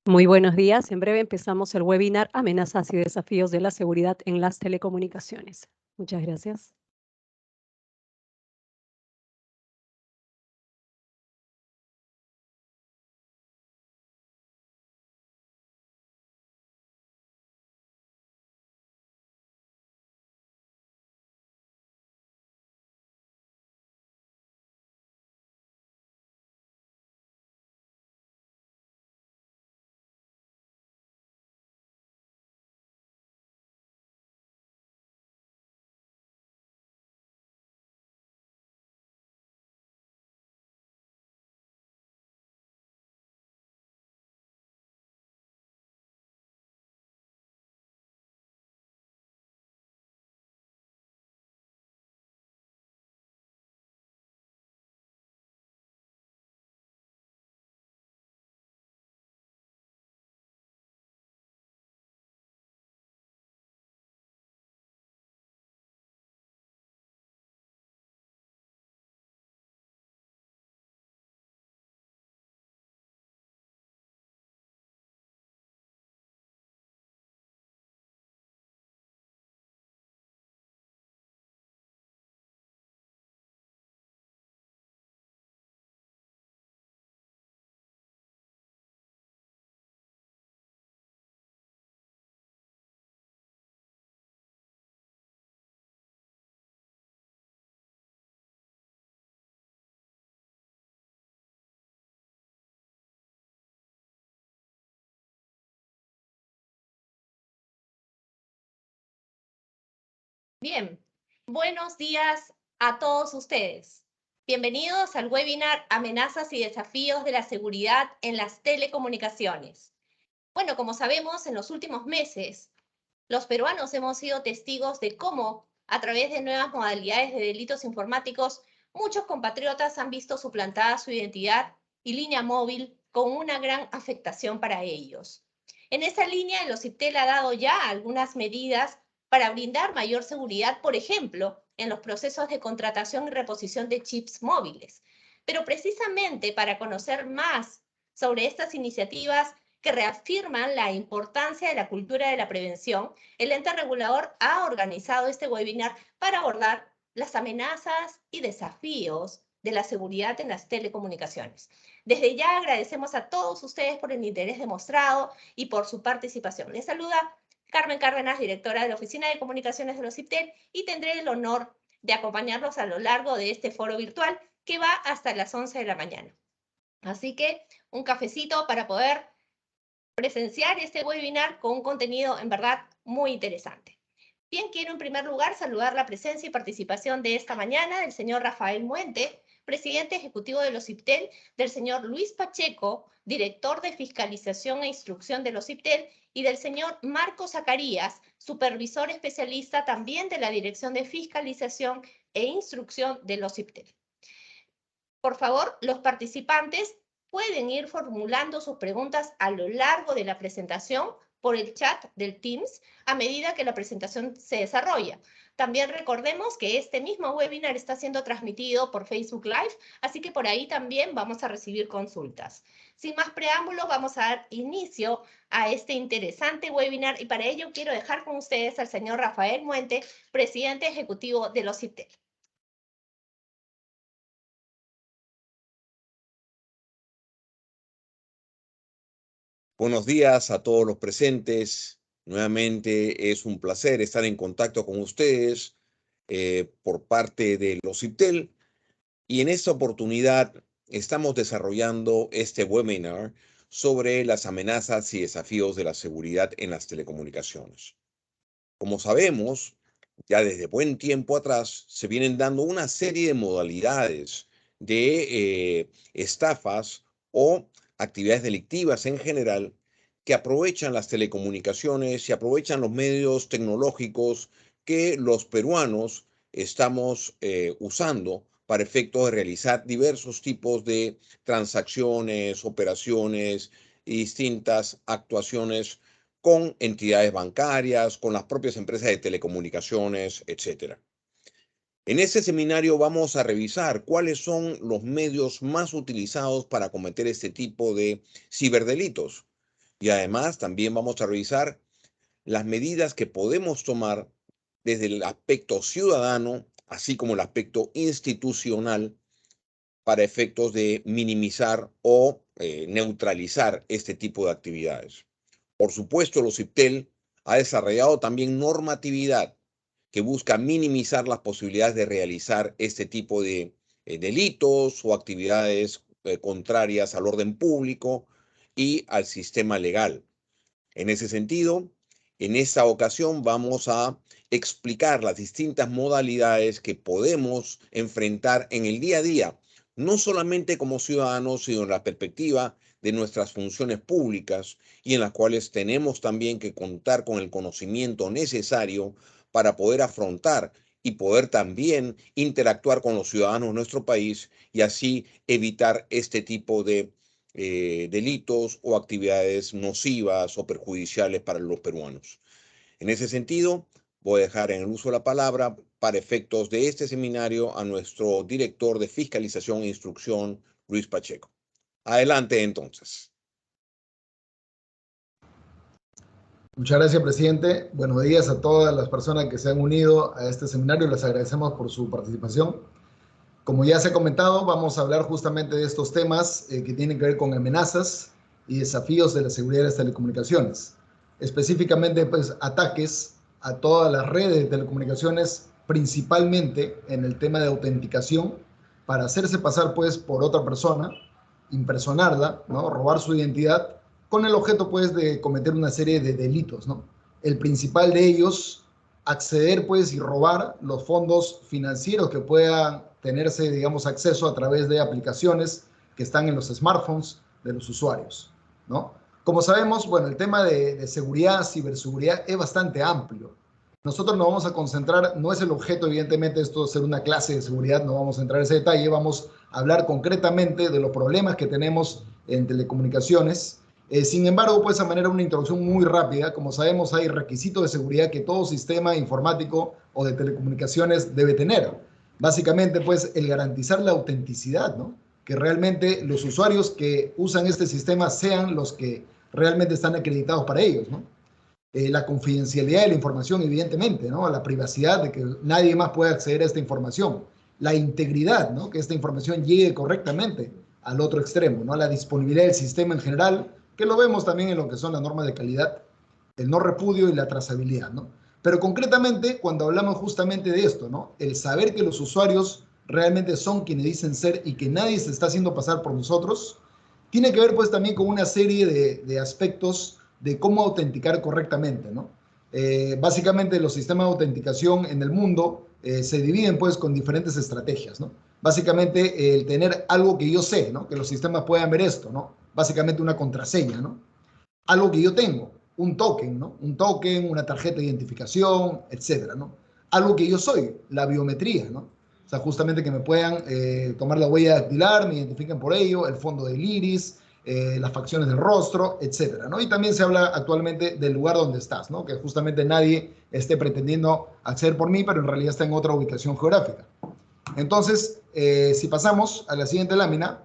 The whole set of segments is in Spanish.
Muy buenos días. En breve empezamos el webinar Amenazas y desafíos de la seguridad en las telecomunicaciones. Muchas gracias. Bien, buenos días a todos ustedes. Bienvenidos al webinar Amenazas y desafíos de la seguridad en las telecomunicaciones. Bueno, como sabemos, en los últimos meses, los peruanos hemos sido testigos de cómo, a través de nuevas modalidades de delitos informáticos, muchos compatriotas han visto suplantada su identidad y línea móvil con una gran afectación para ellos. En esa línea, el OCIPTEL ha dado ya algunas medidas para brindar mayor seguridad, por ejemplo, en los procesos de contratación y reposición de chips móviles. Pero precisamente para conocer más sobre estas iniciativas que reafirman la importancia de la cultura de la prevención, el ente regulador ha organizado este webinar para abordar las amenazas y desafíos de la seguridad en las telecomunicaciones. Desde ya agradecemos a todos ustedes por el interés demostrado y por su participación. Les saluda Carmen Cárdenas, directora de la Oficina de Comunicaciones de los OCIPTEL, y tendré el honor de acompañarlos a lo largo de este foro virtual que va hasta las 11 de la mañana. Así que un cafecito para poder presenciar este webinar con un contenido en verdad muy interesante. Bien, quiero en primer lugar saludar la presencia y participación de esta mañana del señor Rafael Muente, presidente ejecutivo de los OCIPTEL, del señor Luis Pacheco, director de fiscalización e instrucción de los OCIPTEL, y del señor Marco Zacarías, supervisor especialista también de la Dirección de Fiscalización e Instrucción de los OCIPTEL. Por favor, los participantes pueden ir formulando sus preguntas a lo largo de la presentación por el chat del Teams a medida que la presentación se desarrolla. También recordemos que este mismo webinar está siendo transmitido por Facebook Live, así que por ahí también vamos a recibir consultas. Sin más preámbulos, vamos a dar inicio a este interesante webinar y para ello quiero dejar con ustedes al señor Rafael Muente, presidente ejecutivo de los OCIPTEL. Buenos días a todos los presentes. Nuevamente es un placer estar en contacto con ustedes por parte de los OCIPTEL. Y en esta oportunidad estamos desarrollando este webinar sobre las amenazas y desafíos de la seguridad en las telecomunicaciones. Como sabemos, ya desde buen tiempo atrás se vienen dando una serie de modalidades de estafas o actividades delictivas en general que aprovechan las telecomunicaciones y aprovechan los medios tecnológicos que los peruanos estamos usando para efectos de realizar diversos tipos de transacciones, operaciones y distintas actuaciones con entidades bancarias, con las propias empresas de telecomunicaciones, etc. En este seminario vamos a revisar cuáles son los medios más utilizados para cometer este tipo de ciberdelitos. Y además también vamos a revisar las medidas que podemos tomar desde el aspecto ciudadano, así como el aspecto institucional, para efectos de minimizar o neutralizar este tipo de actividades. Por supuesto, el OCIPTEL ha desarrollado también normatividad que busca minimizar las posibilidades de realizar este tipo de delitos o actividades contrarias al orden público y al sistema legal. En ese sentido, en esta ocasión vamos a explicar las distintas modalidades que podemos enfrentar en el día a día, no solamente como ciudadanos, sino en la perspectiva de nuestras funciones públicas y en las cuales tenemos también que contar con el conocimiento necesario para poder afrontar y poder también interactuar con los ciudadanos de nuestro país y así evitar este tipo de delitos o actividades nocivas o perjudiciales para los peruanos. En ese sentido, voy a dejar en el uso de la palabra para efectos de este seminario a nuestro director de Fiscalización e Instrucción, Luis Pacheco. Adelante, entonces. Muchas gracias, presidente. Buenos días a todas las personas que se han unido a este seminario. Les agradecemos por su participación. Como ya se ha comentado, vamos a hablar justamente de estos temas que tienen que ver con amenazas y desafíos de la seguridad de las telecomunicaciones. Específicamente, pues, ataques a todas las redes de telecomunicaciones, principalmente en el tema de autenticación, para hacerse pasar, pues, por otra persona, impersonarla, ¿no? Robar su identidad, con el objeto, pues, de cometer una serie de delitos, ¿no? El principal de ellos, acceder, pues, y robar los fondos financieros que puedan tenerse, digamos, acceso a través de aplicaciones que están en los smartphones de los usuarios, ¿no? Como sabemos, bueno, el tema de seguridad, ciberseguridad es bastante amplio. Nosotros nos vamos a concentrar, no es el objeto, evidentemente, esto de ser una clase de seguridad, no vamos a entrar en ese detalle, vamos a hablar concretamente de los problemas que tenemos en telecomunicaciones. Sin embargo, pues, a manera de una introducción muy rápida, como sabemos, hay requisitos de seguridad que todo sistema informático o de telecomunicaciones debe tener. Básicamente, pues, el garantizar la autenticidad, ¿no? Que realmente los usuarios que usan este sistema sean los que realmente están acreditados para ellos, ¿no? La confidencialidad de la información, evidentemente, ¿no? La privacidad de que nadie más pueda acceder a esta información. La integridad, ¿no? Que esta información llegue correctamente al otro extremo, ¿no? La disponibilidad del sistema en general, que lo vemos también en lo que son las normas de calidad, el no repudio y la trazabilidad, ¿no? Pero concretamente, cuando hablamos justamente de esto, ¿no? El saber que los usuarios realmente son quienes dicen ser y que nadie se está haciendo pasar por nosotros, tiene que ver, pues, también con una serie de aspectos de cómo autenticar correctamente, ¿no? Básicamente, los sistemas de autenticación en el mundo se dividen, pues, con diferentes estrategias, ¿no? Básicamente, el tener algo que yo sé, ¿no? Que los sistemas puedan ver esto, ¿no? Básicamente una contraseña, ¿no? Algo que yo tengo, un token, ¿no? Un token, una tarjeta de identificación, etcétera, ¿no? Algo que yo soy, la biometría, ¿no? O sea, justamente que me puedan tomar la huella dactilar, me identifiquen por ello, el fondo del iris, las facciones del rostro, etcétera, ¿no? Y también se habla actualmente del lugar donde estás, ¿no? Que justamente nadie esté pretendiendo acceder por mí, pero en realidad está en otra ubicación geográfica. Entonces, si pasamos a la siguiente lámina,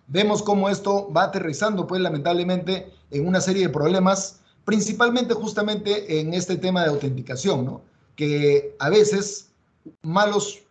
vemos cómo esto va aterrizando, pues, lamentablemente, en una serie de problemas, principalmente justamente en este tema de autenticación, ¿no? Que a veces malos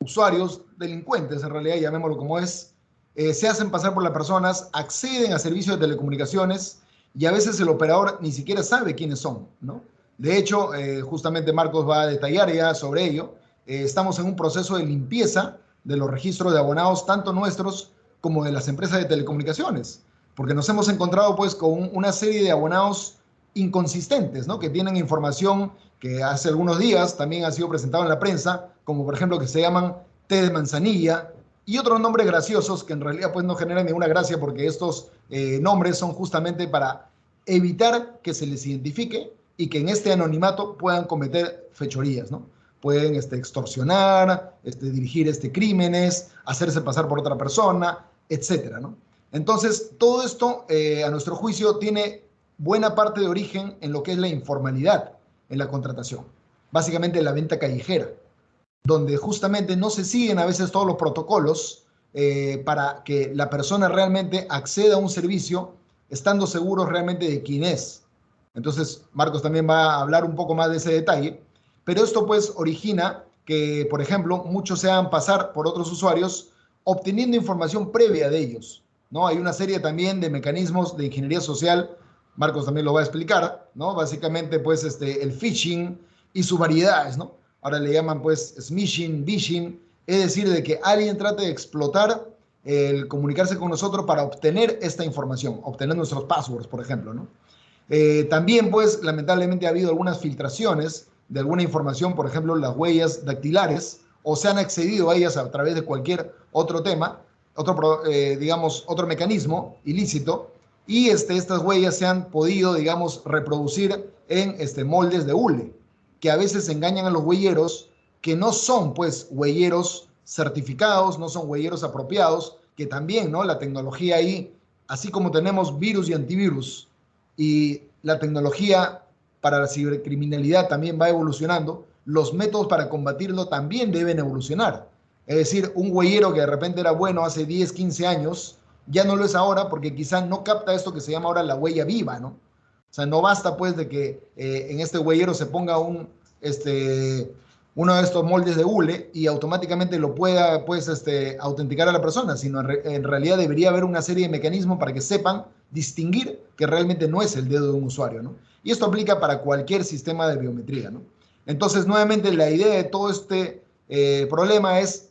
usuarios, delincuentes en realidad, llamémoslo como es, se hacen pasar por las personas, acceden a servicios de telecomunicaciones y a veces el operador ni siquiera sabe quiénes son, ¿no? De hecho, justamente Marcos va a detallar ya sobre ello. Estamos en un proceso de limpieza de los registros de abonados, tanto nuestros como de las empresas de telecomunicaciones, porque nos hemos encontrado, pues, con una serie de abonados inconsistentes, ¿no? Que tienen información que hace algunos días también ha sido presentado en la prensa, como por ejemplo que se llaman té de manzanilla y otros nombres graciosos que en realidad, pues, no generan ninguna gracia, porque estos nombres son justamente para evitar que se les identifique y que en este anonimato puedan cometer fechorías, ¿no? Pueden extorsionar, dirigir crímenes, hacerse pasar por otra persona, etcétera, ¿no? Entonces, todo esto, a nuestro juicio, tiene buena parte de origen en lo que es la informalidad en la contratación, básicamente la venta callejera, donde justamente no se siguen a veces todos los protocolos para que la persona realmente acceda a un servicio estando seguros realmente de quién es. Entonces, Marcos también va a hablar un poco más de ese detalle, pero esto pues origina que, por ejemplo, muchos se hagan pasar por otros usuarios obteniendo información previa de ellos, ¿no? Hay una serie también de mecanismos de ingeniería social, Marcos también lo va a explicar, ¿no? Básicamente, pues, el phishing y sus variedades, ¿no? Ahora le llaman, pues, smishing, vishing, es decir, de que alguien trate de explotar el comunicarse con nosotros para obtener esta información, obtener nuestros passwords, por ejemplo, ¿no? También, pues, lamentablemente ha habido algunas filtraciones de alguna información, por ejemplo, las huellas dactilares, o se han accedido a ellas a través de cualquier otro tema, digamos, otro mecanismo ilícito, y estas huellas se han podido, digamos, reproducir en moldes de hule, que a veces engañan a los huelleros, que no son, pues, huelleros certificados, no son huelleros apropiados, que también, ¿no? La tecnología ahí, así como tenemos virus y antivirus, y la tecnología para la cibercriminalidad también va evolucionando, los métodos para combatirlo también deben evolucionar. Es decir, un huellero que de repente era bueno hace 10, 15 años, ya no lo es ahora porque quizá no capta esto que se llama ahora la huella viva, ¿no? O sea, no basta pues de que en este huellero se ponga uno de estos moldes de hule y automáticamente lo pueda pues autenticar a la persona, sino en realidad debería haber una serie de mecanismos para que sepan distinguir que realmente no es el dedo de un usuario, ¿no? Y esto aplica para cualquier sistema de biometría, ¿no? Entonces, nuevamente, la idea de todo este problema es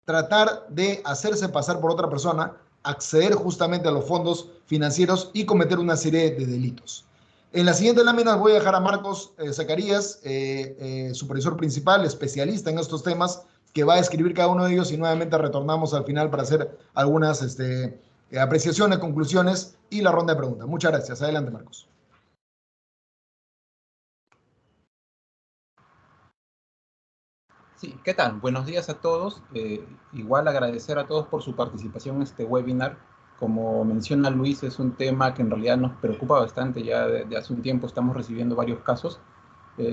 tratar de hacerse pasar por otra persona, acceder justamente a los fondos financieros y cometer una serie de delitos. En la siguiente lámina voy a dejar a Marcos Zacarías, supervisor principal, especialista en estos temas, que va a escribir cada uno de ellos y nuevamente retornamos al final para hacer algunas apreciaciones, conclusiones y la ronda de preguntas. Muchas gracias. Adelante, Marcos. Sí, ¿qué tal? Buenos días a todos. Igual agradecer a todos por su participación en este webinar. Como menciona Luis, es un tema que en realidad nos preocupa bastante. Ya de hace un tiempo estamos recibiendo varios casos.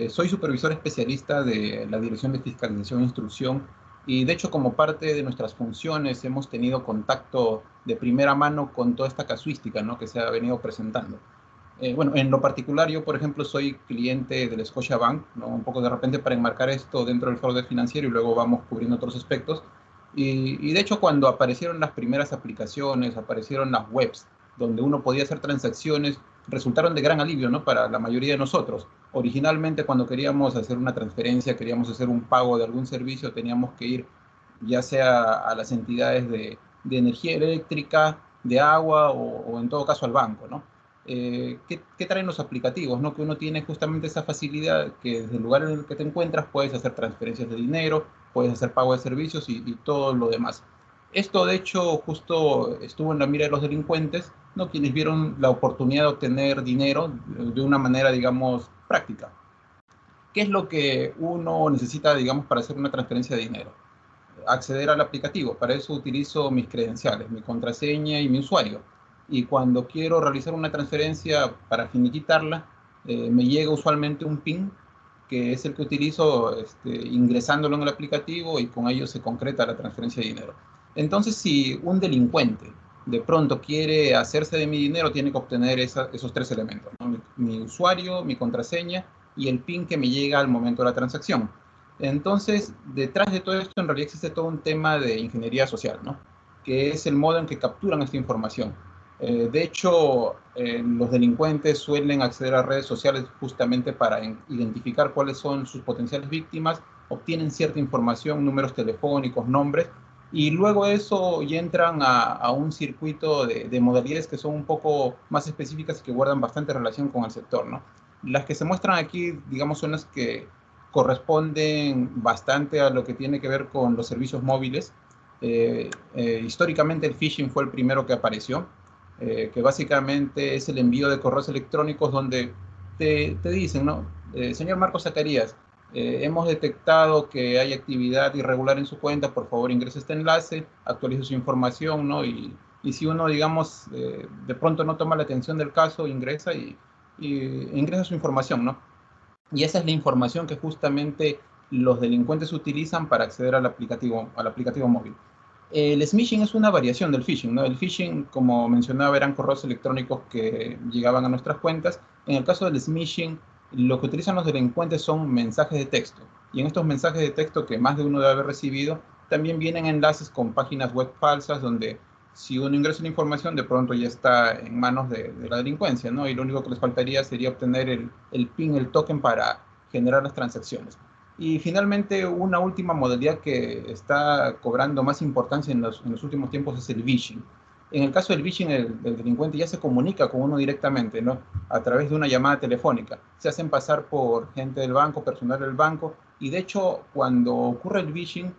Soy supervisor especialista de la Dirección de Fiscalización e Instrucción y de hecho como parte de nuestras funciones hemos tenido contacto de primera mano con toda esta casuística, ¿no?, que se ha venido presentando. Bueno, en lo particular yo, por ejemplo, soy cliente del Scotiabank, ¿no?, un poco de repente para enmarcar esto dentro del fraude financiero y luego vamos cubriendo otros aspectos. Y de hecho cuando aparecieron las primeras aplicaciones, aparecieron las webs donde uno podía hacer transacciones, resultaron de gran alivio, ¿no?, para la mayoría de nosotros. Originalmente cuando queríamos hacer una transferencia, queríamos hacer un pago de algún servicio, teníamos que ir ya sea a las entidades de energía eléctrica, de agua o en todo caso al banco, ¿no? ¿Qué traen los aplicativos, ¿no? Que uno tiene justamente esa facilidad que desde el lugar en el que te encuentras puedes hacer transferencias de dinero, puedes hacer pago de servicios y todo lo demás. Esto, de hecho, justo estuvo en la mira de los delincuentes, ¿no?, quienes vieron la oportunidad de obtener dinero de una manera, digamos, práctica. ¿Qué es lo que uno necesita, digamos, para hacer una transferencia de dinero? Acceder al aplicativo. Para eso utilizo mis credenciales, mi contraseña y mi usuario. Y cuando quiero realizar una transferencia para finiquitarla, me llega usualmente un PIN, que es el que utilizo ingresándolo en el aplicativo y con ello se concreta la transferencia de dinero. Entonces, si un delincuente de pronto quiere hacerse de mi dinero, tiene que obtener esos tres elementos, ¿no?, mi usuario, mi contraseña y el PIN que me llega al momento de la transacción. Entonces, detrás de todo esto, en realidad existe todo un tema de ingeniería social, ¿no?, que es el modo en que capturan esta información. De hecho, los delincuentes suelen acceder a redes sociales justamente para identificar cuáles son sus potenciales víctimas, obtienen cierta información, números telefónicos, nombres, y luego eso ya entran a un circuito de modalidades que son un poco más específicas y que guardan bastante relación con el sector, ¿no? Las que se muestran aquí, digamos, son las que corresponden bastante a lo que tiene que ver con los servicios móviles. Históricamente el phishing fue el primero que apareció, que básicamente es el envío de correos electrónicos donde te dicen, ¿no?, señor Marcos Zacarías, hemos detectado que hay actividad irregular en su cuenta, por favor ingrese este enlace, actualice su información, ¿no? Y si uno, digamos, de pronto no toma la atención del caso, ingresa y ingresa su información, ¿no? Y esa es la información que justamente los delincuentes utilizan para acceder al aplicativo móvil. El smishing es una variación del phishing, ¿no? El phishing, como mencionaba, eran correos electrónicos que llegaban a nuestras cuentas. En el caso del smishing, lo que utilizan los delincuentes son mensajes de texto. Y en estos mensajes de texto que más de uno debe haber recibido, también vienen enlaces con páginas web falsas donde si uno ingresa la información, de pronto ya está en manos de la delincuencia, ¿no? Y lo único que les faltaría sería obtener el PIN, el token para generar las transacciones. Y finalmente, una última modalidad que está cobrando más importancia en los últimos tiempos es el phishing. En el caso del phishing, el delincuente ya se comunica con uno directamente, ¿no? A través de una llamada telefónica. Se hacen pasar por gente del banco, personal del banco, y de hecho, cuando ocurre el phishing,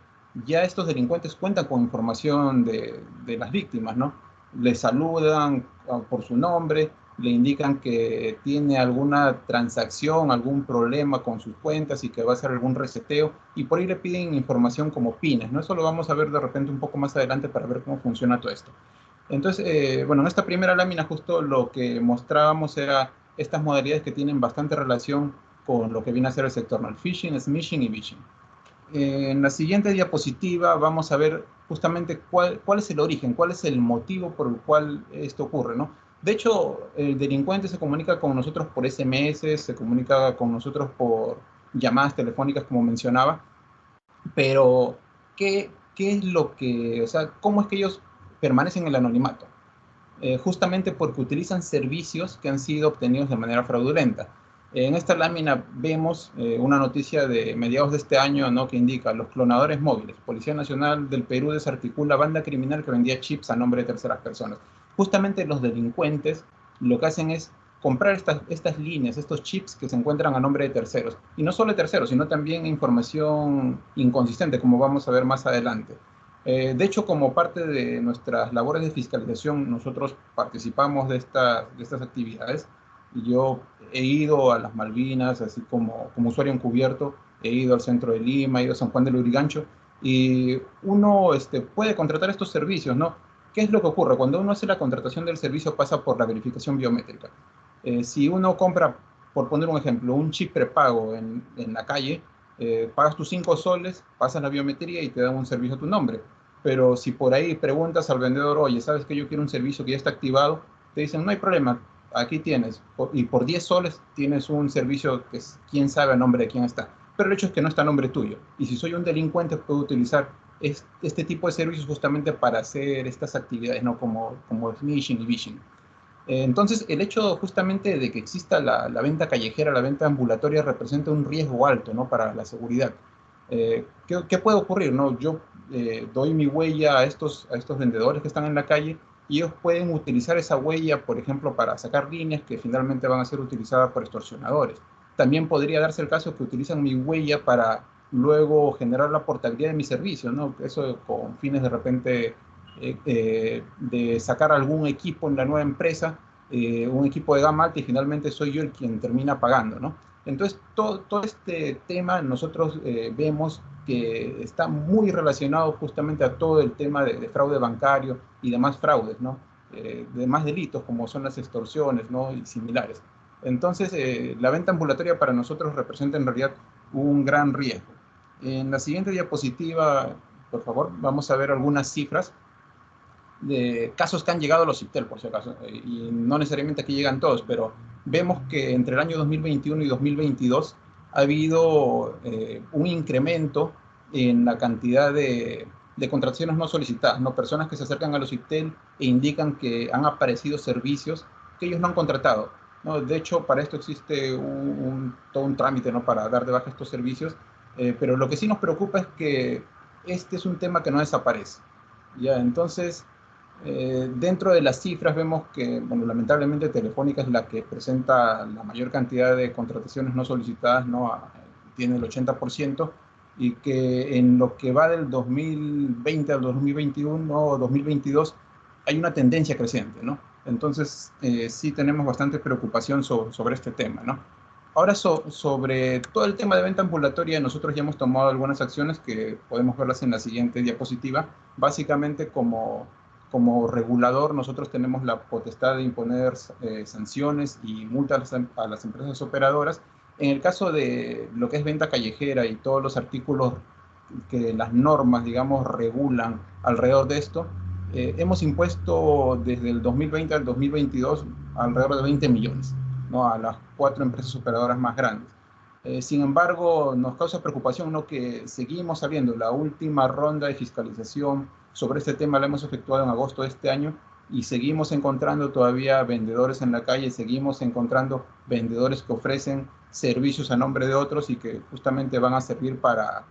ya estos delincuentes cuentan con información de las víctimas, ¿no? Les saludan por su nombre, le indican que tiene alguna transacción, algún problema con sus cuentas y que va a hacer algún reseteo, y por ahí le piden información como pines, ¿no? Eso lo vamos a ver de repente un poco más adelante para ver cómo funciona todo esto. Entonces, bueno, en esta primera lámina justo lo que mostrábamos era estas modalidades que tienen bastante relación con lo que viene a ser el sector, ¿no? El phishing, smishing y vishing. En la siguiente diapositiva vamos a ver justamente cuál es el origen, cuál es el motivo por el cual esto ocurre, ¿no? De hecho, el delincuente se comunica con nosotros por SMS, se comunica con nosotros por llamadas telefónicas, como mencionaba, pero ¿qué es lo que, o sea, cómo es que ellos permanecen en el anonimato? Justamente porque utilizan servicios que han sido obtenidos de manera fraudulenta. En esta lámina vemos una noticia de mediados de este año, ¿no? Que indica: los clonadores móviles. Policía Nacional del Perú desarticula banda criminal que vendía chips a nombre de terceras personas. Justamente los delincuentes lo que hacen es comprar estas líneas, estos chips que se encuentran a nombre de terceros. Y no solo de terceros, sino también información inconsistente, como vamos a ver más adelante. De hecho, como parte de nuestras labores de fiscalización, nosotros participamos de estas actividades. Yo he ido a las Malvinas, así como usuario encubierto, he ido al centro de Lima, he ido a San Juan de Lurigancho, y uno puede contratar estos servicios, ¿no? ¿Qué es lo que ocurre? Cuando uno hace la contratación del servicio, pasa por la verificación biométrica. Si uno compra, por poner un ejemplo, un chip prepago en la calle, pagas tus 5 soles, pasas la biometría y te dan un servicio a tu nombre. Pero si por ahí preguntas al vendedor: oye, ¿sabes que yo quiero un servicio que ya está activado? Te dicen: no hay problema, aquí tienes. Y por 10 soles tienes un servicio que es, quién sabe a nombre de quién está. Pero el hecho es que no está a nombre tuyo. Y si soy un delincuente, puedo utilizar este tipo de servicios justamente para hacer estas actividades, ¿no? Como smishing y vishing. Entonces, el hecho justamente de que exista la venta callejera, la venta ambulatoria, representa un riesgo alto, ¿no? Para la seguridad. ¿Qué puede ocurrir, no? Yo doy mi huella a estos vendedores que están en la calle, y ellos pueden utilizar esa huella, por ejemplo, para sacar líneas que finalmente van a ser utilizadas por extorsionadores. También podría darse el caso que utilizan mi huella para luego generar la portabilidad de mi servicio, ¿no? Eso con fines de repente de sacar algún equipo en la nueva empresa, un equipo de gama alta, y finalmente soy yo el quien termina pagando, ¿no? Entonces, todo este tema nosotros vemos que está muy relacionado justamente a todo el tema de fraude bancario y demás fraudes, ¿no? Demás delitos como son las extorsiones, ¿no? Y similares. Entonces, la venta ambulatoria para nosotros representa en realidad un gran riesgo. En la siguiente diapositiva, por favor, vamos a ver algunas cifras de casos que han llegado a los CIPTEL, por si acaso, y no necesariamente aquí llegan todos, pero vemos que entre el año 2021 y 2022 ha habido un incremento en la cantidad de contrataciones no solicitadas, ¿no? Personas que se acercan a los CIPTEL e indican que han aparecido servicios que ellos no han contratado, ¿no? De hecho, para esto existe todo un trámite, ¿no? Para dar de baja estos servicios, pero lo que sí nos preocupa es que este es un tema que no desaparece. Ya, entonces, dentro de las cifras vemos que, bueno, lamentablemente Telefónica es la que presenta la mayor cantidad de contrataciones no solicitadas, ¿no? Tiene el 80%, y que en lo que va del 2020 al 2021 o 2022 hay una tendencia creciente, ¿no? Entonces, sí tenemos bastante preocupación sobre este tema, ¿no? Ahora, sobre todo el tema de venta ambulatoria, nosotros ya hemos tomado algunas acciones que podemos verlas en la siguiente diapositiva. Básicamente, como regulador, nosotros tenemos la potestad de imponer sanciones y multas a las empresas operadoras. En el caso de lo que es venta callejera y todos los artículos que las normas, digamos, regulan alrededor de esto, hemos impuesto desde el 2020 al 2022 alrededor de 20 millones, ¿no?, a las 4 empresas operadoras más grandes. Sin embargo, nos causa preocupación, ¿no?, que seguimos sabiendo. La última ronda de fiscalización sobre este tema la hemos efectuado en agosto de este año y seguimos encontrando todavía vendedores en la calle, seguimos encontrando vendedores que ofrecen servicios a nombre de otros y que justamente van a servir para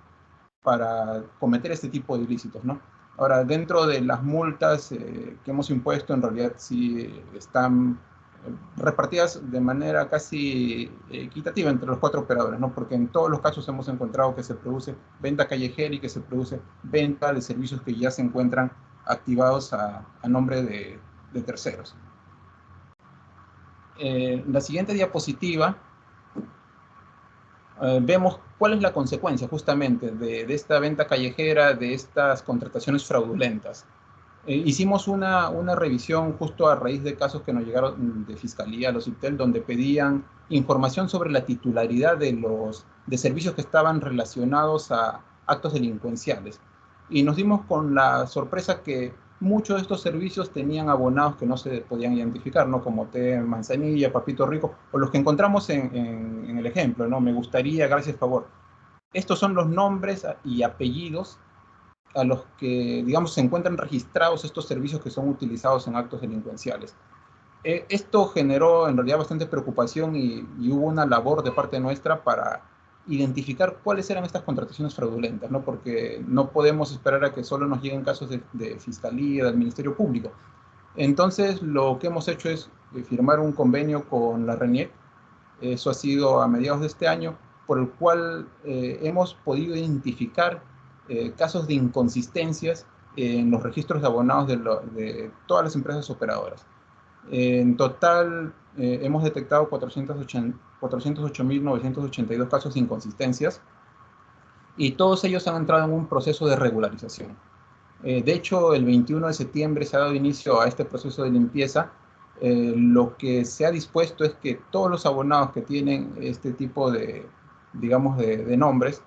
cometer este tipo de ilícitos, ¿no? Ahora, dentro de las multas que hemos impuesto, en realidad sí están repartidas de manera casi equitativa entre los 4 operadores, ¿no? Porque en todos los casos hemos encontrado que se produce venta callejera y que se produce venta de servicios que ya se encuentran activados a nombre de terceros. La siguiente diapositiva vemos cuál es la consecuencia justamente de esta venta callejera, de estas contrataciones fraudulentas. Hicimos una revisión justo a raíz de casos que nos llegaron de Fiscalía, a los IPTEL, donde pedían información sobre la titularidad de servicios que estaban relacionados a actos delincuenciales. Y nos dimos con la sorpresa que muchos de estos servicios tenían abonados que no se podían identificar, ¿no?, como té Manzanilla, Papito Rico, o los que encontramos en el ejemplo, ¿no?, Me Gustaría, Gracias, Favor. Estos son los nombres y apellidos a los que, digamos, se encuentran registrados estos servicios que son utilizados en actos delincuenciales. Esto generó en realidad bastante preocupación y hubo una labor de parte nuestra para identificar cuáles eran estas contrataciones fraudulentas, ¿no? Porque no podemos esperar a que solo nos lleguen casos de Fiscalía, del Ministerio Público. Entonces, lo que hemos hecho es firmar un convenio con la RENIEC. Eso ha sido a mediados de este año, por el cual hemos podido identificar casos de inconsistencias en los registros de abonados de todas las empresas operadoras. En total, hemos detectado 408.982 casos de inconsistencias y todos ellos han entrado en un proceso de regularización. De hecho, el 21 de septiembre se ha dado inicio a este proceso de limpieza. Lo que se ha dispuesto es que todos los abonados que tienen este tipo de, digamos, de nombres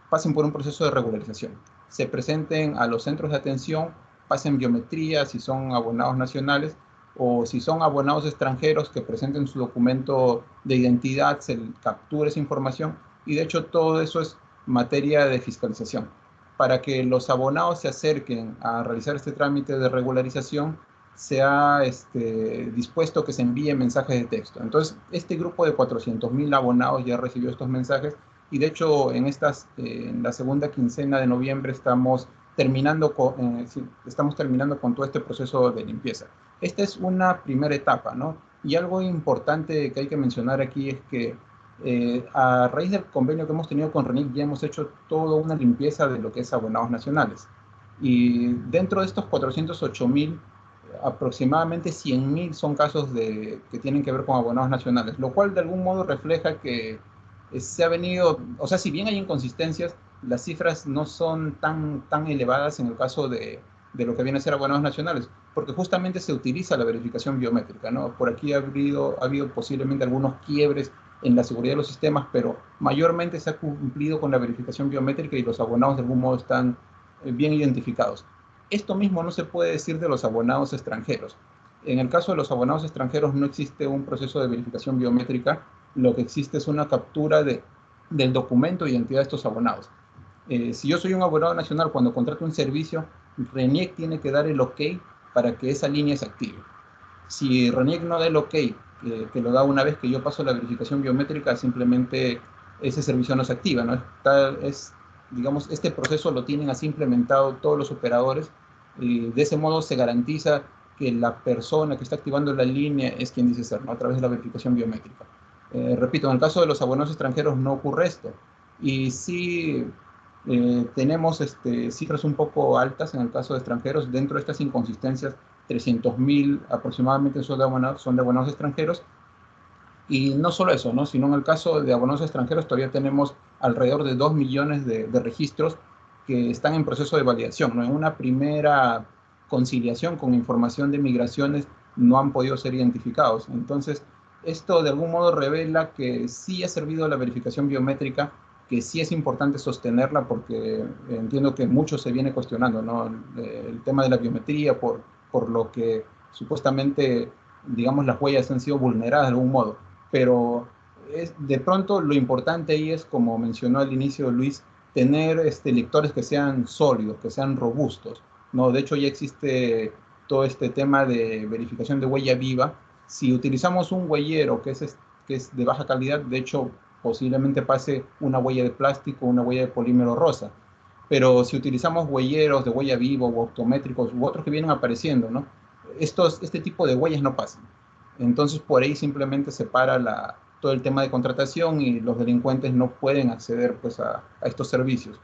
pasen por un proceso de regularización. Se presenten a los centros de atención, pasen biometría si son abonados nacionales, o si son abonados extranjeros, que presenten su documento de identidad, se capture esa información, y de hecho todo eso es materia de fiscalización. Para que los abonados se acerquen a realizar este trámite de regularización, se ha dispuesto que se envíen mensajes de texto. Entonces, este grupo de 400.000 abonados ya recibió estos mensajes, y de hecho en la segunda quincena de noviembre estamos terminando con todo este proceso de limpieza. Esta es una primera etapa, ¿no? Y algo importante que hay que mencionar aquí es que a raíz del convenio que hemos tenido con RENIEC ya hemos hecho toda una limpieza de lo que es abonados nacionales. Y dentro de estos 408.000, aproximadamente 100.000 son casos que tienen que ver con abonados nacionales, lo cual de algún modo refleja que se ha venido, o sea, si bien hay inconsistencias, las cifras no son tan elevadas en el caso de lo que viene a ser abonados nacionales, porque justamente se utiliza la verificación biométrica, ¿no? Por aquí ha habido posiblemente algunos quiebres en la seguridad de los sistemas, pero mayormente se ha cumplido con la verificación biométrica y los abonados de algún modo están bien identificados. Esto mismo no se puede decir de los abonados extranjeros. En el caso de los abonados extranjeros no existe un proceso de verificación biométrica, lo que existe es una captura del documento de identidad de estos abonados. Si yo soy un abonado nacional, cuando contrato un servicio, RENIEC tiene que dar el OK para que esa línea se active. Si RENIEC no da el OK, que lo da una vez que yo paso la verificación biométrica, simplemente ese servicio no se activa, ¿no? Digamos, este proceso lo tienen así implementado todos los operadores, y de ese modo se garantiza que la persona que está activando la línea es quien dice ser, ¿no?, a través de la verificación biométrica. Repito, en el caso de los abonados extranjeros no ocurre esto, y sí tenemos cifras un poco altas en el caso de extranjeros. Dentro de estas inconsistencias, 300.000 aproximadamente son de abonados extranjeros. Y no solo eso, ¿no?, sino en el caso de abonados extranjeros todavía tenemos alrededor de 2 millones de registros que están en proceso de validación, ¿no? En una primera conciliación con información de migraciones no han podido ser identificados. Entonces, esto de algún modo revela que sí ha servido la verificación biométrica que sí es importante sostenerla porque entiendo que mucho se viene cuestionando, ¿no? El tema de la biometría por lo que supuestamente, digamos, las huellas han sido vulneradas de algún modo, pero de pronto lo importante ahí es, como mencionó al inicio Luis, tener lectores que sean sólidos, que sean robustos, ¿no? De hecho ya existe todo este tema de verificación de huella viva. Si utilizamos un huellero que es de baja calidad, de hecho posiblemente pase una huella de plástico, una huella de polímero rosa. Pero si utilizamos huelleros de huella viva o optométricos u otros que vienen apareciendo, ¿no? Este tipo de huellas no pasan. Entonces por ahí simplemente se para todo el tema de contratación y los delincuentes no pueden acceder pues, a estos servicios.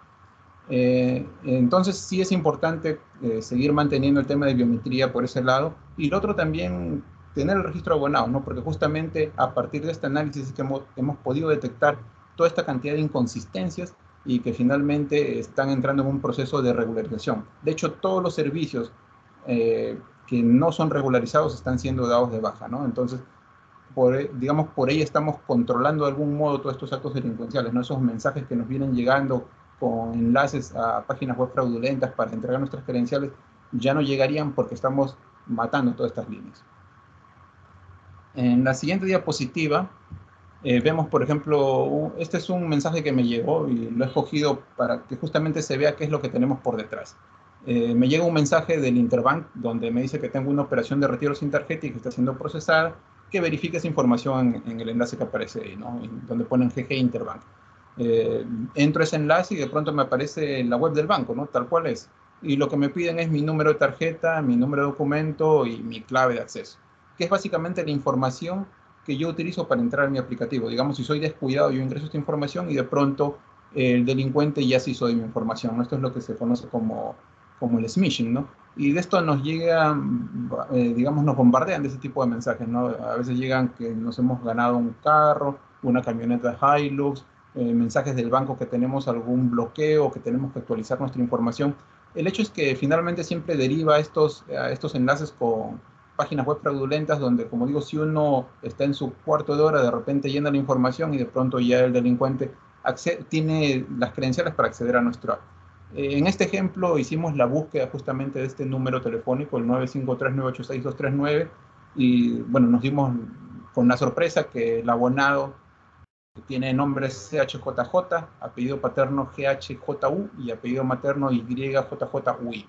Entonces sí es importante seguir manteniendo el tema de biometría por ese lado, y lo otro también tener el registro de abonados, ¿no? Porque justamente a partir de este análisis es que hemos podido detectar toda esta cantidad de inconsistencias y que finalmente están entrando en un proceso de regularización. De hecho, todos los servicios que no son regularizados están siendo dados de baja, ¿no? Entonces, digamos, por ahí estamos controlando de algún modo todos estos actos delincuenciales, ¿no? Esos mensajes que nos vienen llegando con enlaces a páginas web fraudulentas para entregar nuestras credenciales, ya no llegarían porque estamos matando todas estas líneas. En la siguiente diapositiva vemos, por ejemplo, este es un mensaje que me llegó y lo he escogido para que justamente se vea qué es lo que tenemos por detrás. Me llega un mensaje del Interbank donde me dice que tengo una operación de retiro sin tarjeta y que está siendo procesada, que verifique esa información en el enlace que aparece ahí, ¿no? Donde ponen GG Interbank. Entro a ese enlace y de pronto me aparece la web del banco, ¿no? Tal cual es. Y lo que me piden es mi número de tarjeta, mi número de documento y mi clave de acceso, que es básicamente la información que yo utilizo para entrar en mi aplicativo. Digamos, si soy descuidado, yo ingreso esta información y de pronto el delincuente ya se hizo de mi información, ¿no? Esto es lo que se conoce como el smishing, ¿no? Y de esto nos llegan, digamos, nos bombardean de ese tipo de mensajes, ¿no? A veces llegan que nos hemos ganado un carro, una camioneta Hilux, mensajes del banco que tenemos algún bloqueo, que tenemos que actualizar nuestra información. El hecho es que finalmente siempre deriva a estos enlaces con páginas web fraudulentas donde, como digo, si uno está en su cuarto de hora, de repente llena la información y de pronto ya el delincuente tiene las credenciales para acceder a nuestro app. En este ejemplo hicimos la búsqueda justamente de este número telefónico, el 953-986-239, y bueno, nos dimos con la sorpresa que el abonado tiene nombre CHJJ, apellido paterno GHJU y apellido materno YJJUI.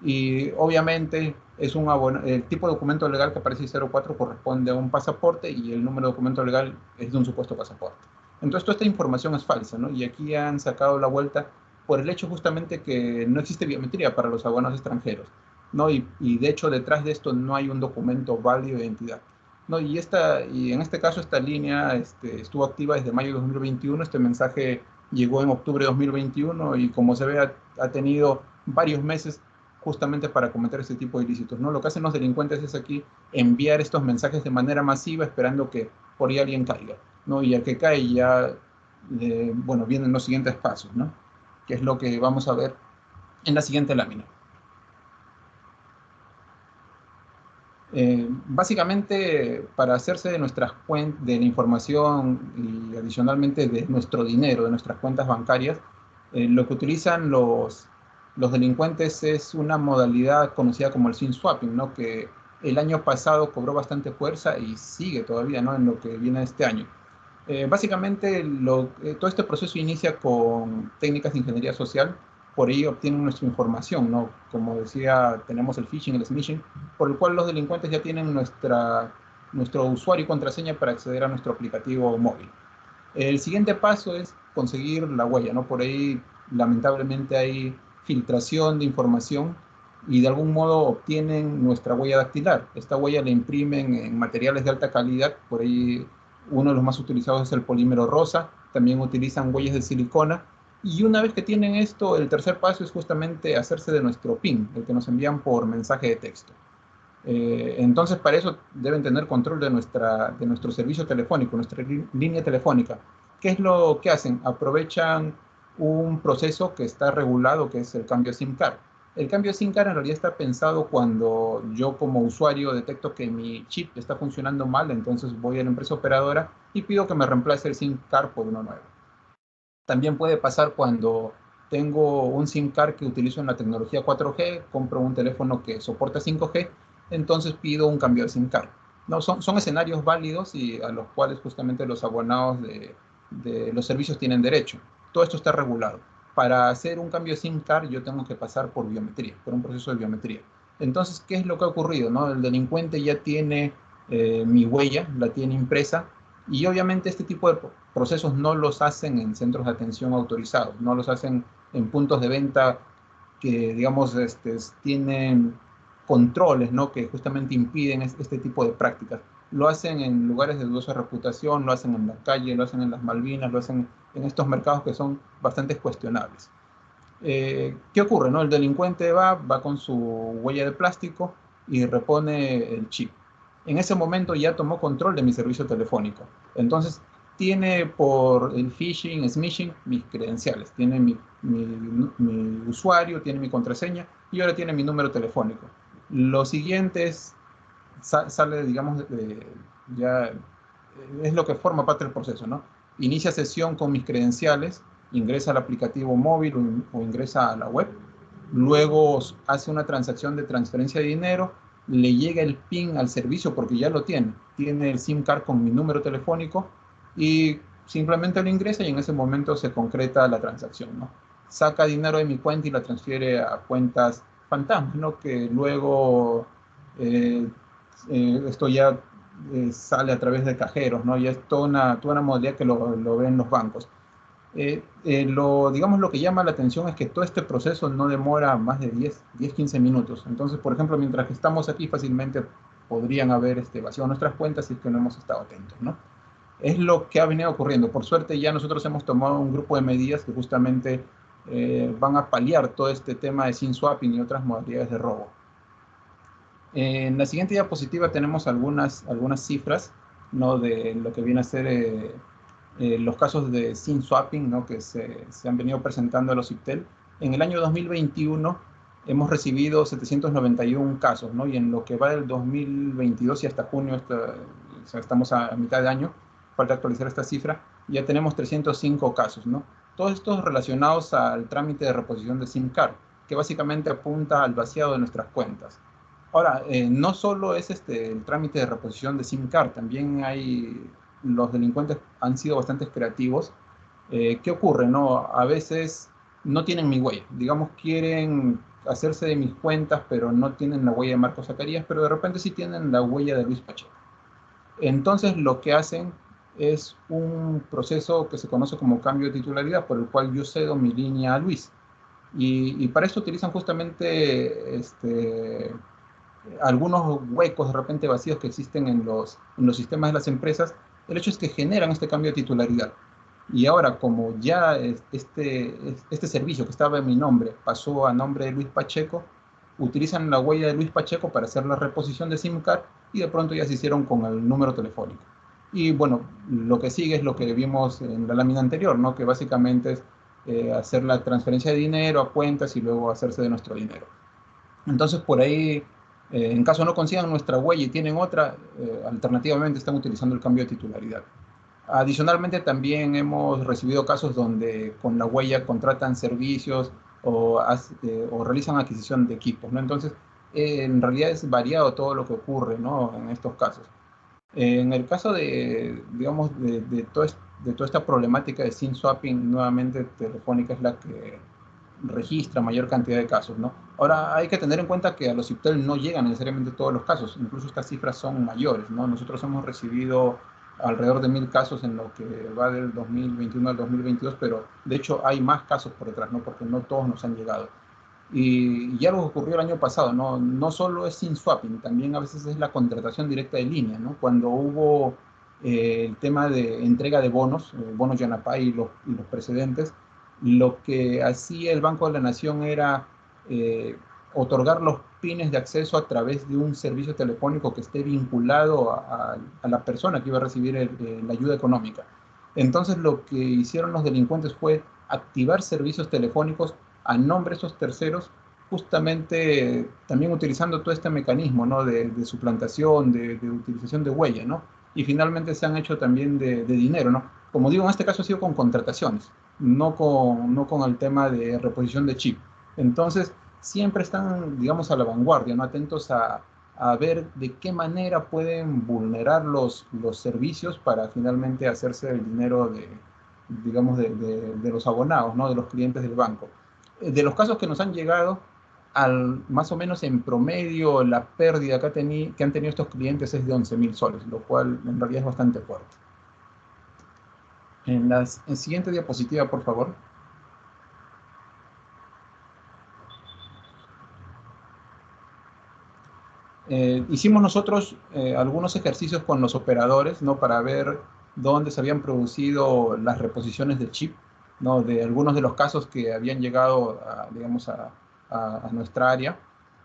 Y obviamente es el tipo de documento legal que aparece 04 corresponde a un pasaporte y el número de documento legal es de un supuesto pasaporte. Entonces toda esta información es falsa, ¿no? Y aquí han sacado la vuelta por el hecho justamente que no existe biometría para los abonados extranjeros, ¿no? Y de hecho detrás de esto no hay un documento válido de identidad, ¿no? Y en este caso esta línea estuvo activa desde mayo de 2021, este mensaje llegó en octubre de 2021 y como se ve ha tenido varios meses justamente para cometer este tipo de ilícitos, ¿no? Lo que hacen los delincuentes es aquí enviar estos mensajes de manera masiva esperando que por ahí alguien caiga, ¿no? Y al que cae ya, bueno, vienen los siguientes pasos, ¿no? Que es lo que vamos a ver en la siguiente lámina. Básicamente, para hacerse de nuestras cuentas, de la información y adicionalmente de nuestro dinero, de nuestras cuentas bancarias, lo que utilizan los delincuentes es una modalidad conocida como el SIM swapping, ¿no? Que el año pasado cobró bastante fuerza y sigue todavía, ¿no? En lo que viene este año. Básicamente, todo este proceso inicia con técnicas de ingeniería social. Por ahí obtienen nuestra información, ¿no? Como decía, tenemos el phishing, el smishing, por el cual los delincuentes ya tienen nuestro usuario y contraseña para acceder a nuestro aplicativo móvil. El siguiente paso es conseguir la huella, ¿no? Por ahí, lamentablemente, hay filtración de información y de algún modo obtienen nuestra huella dactilar. Esta huella la imprimen en materiales de alta calidad, por ahí uno de los más utilizados es el polímero rosa, también utilizan huellas de silicona, y una vez que tienen esto, el tercer paso es justamente hacerse de nuestro PIN, el que nos envían por mensaje de texto. Entonces, para eso deben tener control de nuestro servicio telefónico, nuestra línea telefónica. ¿Qué es lo que hacen? Aprovechan un proceso que está regulado, que es el cambio de SIM card. El cambio de SIM card en realidad está pensado cuando yo como usuario detecto que mi chip está funcionando mal, entonces voy a la empresa operadora y pido que me reemplace el SIM card por uno nuevo. También puede pasar cuando tengo un SIM card que utilizo en la tecnología 4G, compro un teléfono que soporta 5G, entonces pido un cambio de SIM card. No, son escenarios válidos y a los cuales justamente los abonados de los servicios tienen derecho. Todo esto está regulado. Para hacer un cambio de SIM card yo tengo que pasar por biometría, por un proceso de biometría. Entonces, ¿qué es lo que ha ocurrido, no? El delincuente ya tiene mi huella, la tiene impresa, y obviamente este tipo de procesos no los hacen en centros de atención autorizados, no los hacen en puntos de venta que, digamos, tienen controles, ¿no? Que justamente impiden este tipo de prácticas. Lo hacen en lugares de dudosa reputación, lo hacen en la calle, lo hacen en las Malvinas, lo hacen en estos mercados que son bastante cuestionables. ¿Qué ocurre, no? El delincuente va con su huella de plástico y repone el chip. En ese momento ya tomó control de mi servicio telefónico. Entonces, tiene por el phishing, smishing, mis credenciales. Tiene mi usuario, tiene mi contraseña y ahora tiene mi número telefónico. Lo siguiente sale, digamos, ya es lo que forma parte del proceso, ¿no? Inicia sesión con mis credenciales, ingresa al aplicativo móvil o ingresa a la web, luego hace una transacción de transferencia de dinero, le llega el PIN al servicio porque ya lo tiene el SIM card con mi número telefónico y simplemente lo ingresa y en ese momento se concreta la transacción, ¿no? Saca dinero de mi cuenta y la transfiere a cuentas fantasmas, ¿no? Que luego esto ya sale a través de cajeros, ¿no? Ya es toda una modalidad que lo ven los bancos. Digamos, lo que llama la atención es que todo este proceso no demora más de 10-15 minutos. Entonces, por ejemplo, mientras que estamos aquí, fácilmente podrían haber vaciado nuestras cuentas si es que no hemos estado atentos, ¿no? Es lo que ha venido ocurriendo. Por suerte, ya nosotros hemos tomado un grupo de medidas que justamente van a paliar todo este tema de SIM swapping y otras modalidades de robo. En la siguiente diapositiva tenemos algunas cifras, ¿no? De lo que viene a ser los casos de SIM swapping, ¿no? Que se han venido presentando a los IPTEL. En el año 2021 hemos recibido 791 casos, ¿no? Y en lo que va del 2022 y hasta junio, o sea, estamos a mitad de año, falta actualizar esta cifra, ya tenemos 305 casos, ¿no? Todos estos relacionados al trámite de reposición de SIM card, que básicamente apunta al vaciado de nuestras cuentas. Ahora, no solo es el trámite de reposición de SIM card, también los delincuentes han sido bastante creativos. ¿Qué ocurre? No? A veces no tienen mi huella. Digamos, quieren hacerse de mis cuentas, pero no tienen la huella de Marcos Zacarías, pero de repente sí tienen la huella de Luis Pacheco. Entonces, lo que hacen es un proceso que se conoce como cambio de titularidad, por el cual yo cedo mi línea a Luis. Y para esto utilizan justamente algunos huecos de repente vacíos que existen en los sistemas de las empresas. El hecho es que generan este cambio de titularidad. Y ahora, como ya este servicio que estaba en mi nombre pasó a nombre de Luis Pacheco, utilizan la huella de Luis Pacheco para hacer la reposición de SIM card y de pronto ya se hicieron con el número telefónico. Y bueno, lo que sigue es lo que vimos en la lámina anterior, ¿no? Que básicamente es hacer la transferencia de dinero a cuentas y luego hacerse de nuestro dinero. Entonces, por ahí, en caso no consigan nuestra huella y tienen otra, alternativamente están utilizando el cambio de titularidad. Adicionalmente, también hemos recibido casos donde con la huella contratan servicios o realizan adquisición de equipos, ¿no? Entonces, en realidad es variado todo lo que ocurre, ¿no? En estos casos. En el caso digamos, de toda esta problemática de SIM swapping, nuevamente Telefónica es la que registra mayor cantidad de casos, ¿no? Ahora, hay que tener en cuenta que a los IPTEL no llegan necesariamente todos los casos, incluso estas cifras son mayores, ¿no? Nosotros hemos recibido alrededor de 1000 casos en lo que va del 2021 al 2022, pero de hecho hay más casos por detrás, ¿no? Porque no todos nos han llegado. Y ya lo que ocurrió el año pasado, no solo es SIM swapping, también a veces es la contratación directa de línea, ¿no? Cuando hubo el tema de entrega de bonos Yanapay y los precedentes, lo que hacía el Banco de la Nación era otorgar los pines de acceso a través de un servicio telefónico que esté vinculado a la persona que iba a recibir la ayuda económica. Entonces lo que hicieron los delincuentes fue activar servicios telefónicos a nombre de esos terceros, justamente también utilizando todo este mecanismo, ¿no? de suplantación, de utilización de huella, ¿no? Y finalmente se han hecho también de dinero, ¿no? Como digo, en este caso ha sido con contrataciones. no con el tema de reposición de chip. Entonces, siempre están, digamos, a la vanguardia, ¿no? Atentos a ver de qué manera pueden vulnerar los servicios para finalmente hacerse el dinero digamos, de los abonados, ¿no? De los clientes del banco. De los casos que nos han llegado, más o menos en promedio, la pérdida que han tenido estos clientes es de 11.000 soles, lo cual en realidad es bastante fuerte. En la siguiente diapositiva, por favor. Hicimos nosotros algunos ejercicios con los operadores, ¿no? Para ver dónde se habían producido las reposiciones de chip, ¿no? De algunos de los casos que habían llegado, digamos, a nuestra área,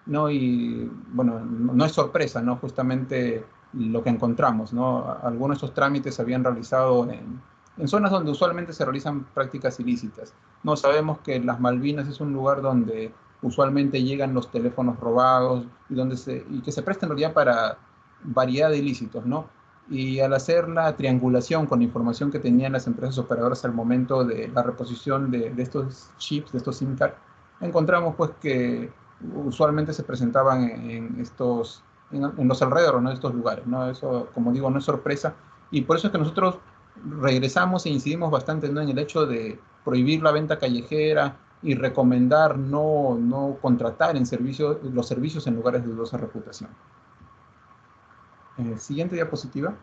¿no? Y bueno, no es sorpresa, ¿no? Justamente lo que encontramos, ¿no? Algunos de estos trámites se habían realizado en zonas donde usualmente se realizan prácticas ilícitas. No sabemos que las Malvinas es un lugar donde usualmente llegan los teléfonos robados y que se presta en realidad para variedad de ilícitos, ¿no? Y al hacer la triangulación con la información que tenían las empresas operadoras al momento de la reposición de estos chips, de estos SIM card, encontramos pues que usualmente se presentaban en los alrededores, ¿no? De estos lugares, ¿no? Eso, como digo, no es sorpresa, y por eso es que nosotros regresamos e incidimos bastante, ¿no? En el hecho de prohibir la venta callejera y recomendar no contratar los servicios en lugares de dudosa reputación. Siguiente diapositiva.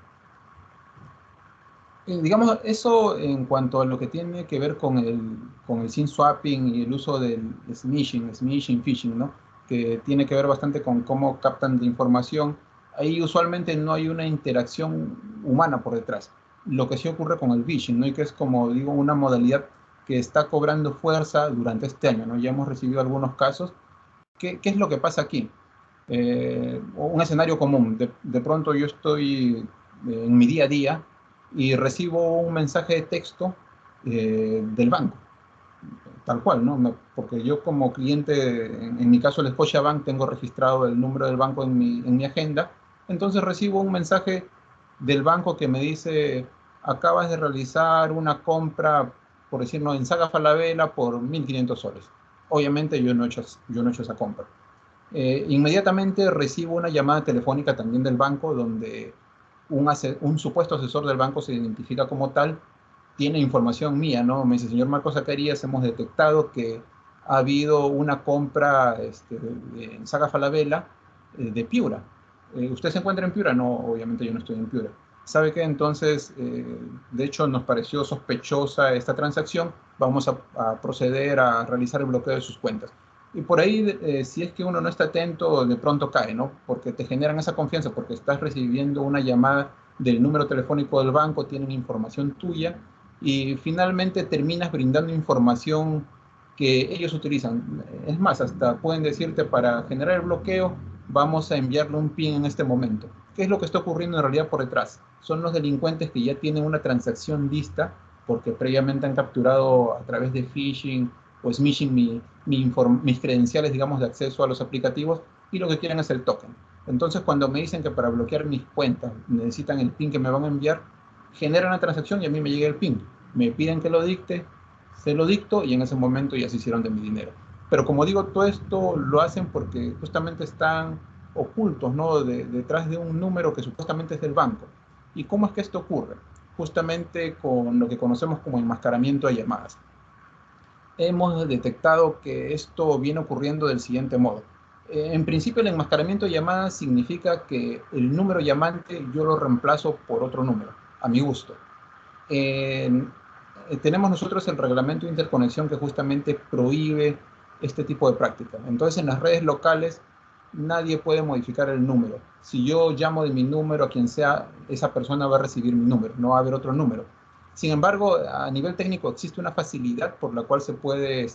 Digamos, eso en cuanto a lo que tiene que ver con el SIM swapping y el uso del smishing, phishing, ¿no? Que tiene que ver bastante con cómo captan la información. Ahí usualmente no hay una interacción humana por detrás. Lo que sí ocurre con el phishing, ¿no? Y que es, como digo, una modalidad que está cobrando fuerza durante este año, ¿no? Ya hemos recibido algunos casos. ¿Qué es lo que pasa aquí? Un escenario común. De pronto yo estoy en mi día a día y recibo un mensaje de texto del banco, tal cual, ¿no? Porque yo como cliente, en mi caso el Scotiabank, tengo registrado el número del banco en mi agenda, entonces recibo un mensaje del banco que me dice: acabas de realizar una compra, por decirlo, en Saga Falabella por 1.500 soles. Obviamente yo no he hecho esa compra. Inmediatamente recibo una llamada telefónica también del banco, donde un supuesto asesor del banco se identifica como tal, tiene información mía, ¿no? Me dice: señor Marcos Zacarías, hemos detectado que ha habido una compra en Saga Falabella de Piura. ¿Usted se encuentra en Piura? No, obviamente yo no estoy en Piura. ¿Sabe qué? Entonces, de hecho, nos pareció sospechosa esta transacción. Vamos a proceder a realizar el bloqueo de sus cuentas. Y por ahí, si es que uno no está atento, de pronto cae, ¿no? Porque te generan esa confianza, porque estás recibiendo una llamada del número telefónico del banco, tienen información tuya, y finalmente terminas brindando información que ellos utilizan. Es más, hasta pueden decirte: para generar el bloqueo, vamos a enviarle un PIN en este momento. ¿Qué es lo que está ocurriendo en realidad por detrás? Son los delincuentes que ya tienen una transacción lista, porque previamente han capturado a través de phishing o smishing mis credenciales, digamos, de acceso a los aplicativos, y lo que quieren es el token. Entonces, cuando me dicen que para bloquear mis cuentas necesitan el PIN que me van a enviar, generan la transacción y a mí me llega el PIN. Me piden que lo dicte, se lo dicto y en ese momento ya se hicieron de mi dinero. Pero como digo, todo esto lo hacen porque justamente están ocultos, ¿no? Detrás de un número que supuestamente es del banco. ¿Y cómo es que esto ocurre? Justamente con lo que conocemos como enmascaramiento de llamadas. Hemos detectado que esto viene ocurriendo del siguiente modo. En principio, el enmascaramiento de llamadas significa que el número llamante yo lo reemplazo por otro número, a mi gusto. Tenemos nosotros el reglamento de interconexión que justamente prohíbe este tipo de práctica. Entonces, en las redes locales, nadie puede modificar el número. Si yo llamo de mi número a quien sea, esa persona va a recibir mi número, no va a haber otro número. Sin embargo, a nivel técnico existe una facilidad por la cual se puede,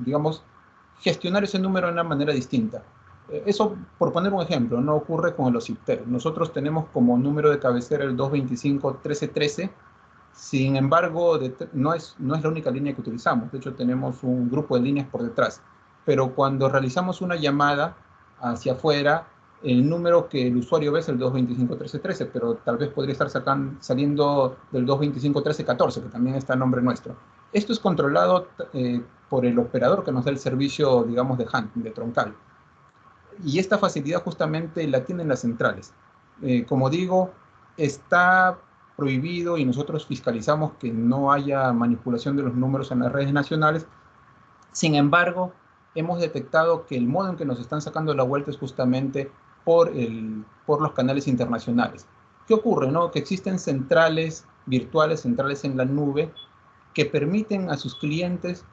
digamos, gestionar ese número de una manera distinta. Eso, por poner un ejemplo, no ocurre con el OSIPTEL. Nosotros tenemos como número de cabecera el 225-1313. Sin embargo, no es la única línea que utilizamos. De hecho, tenemos un grupo de líneas por detrás. Pero cuando realizamos una llamada hacia afuera, el número que el usuario ve es el 225-1313, pero tal vez podría estar saliendo del 225-1314, que también está a nombre nuestro. Esto es controlado por el operador que nos da el servicio, digamos, de hunting, de troncal. Y esta facilidad justamente la tienen las centrales. Como digo, está prohibido y nosotros fiscalizamos que no haya manipulación de los números en las redes nacionales. Sin embargo, hemos detectado que el modo en que nos están sacando la vuelta es justamente por los canales internacionales. ¿Qué ocurre, no? Que existen centrales virtuales, centrales en la nube, que permiten a sus clientes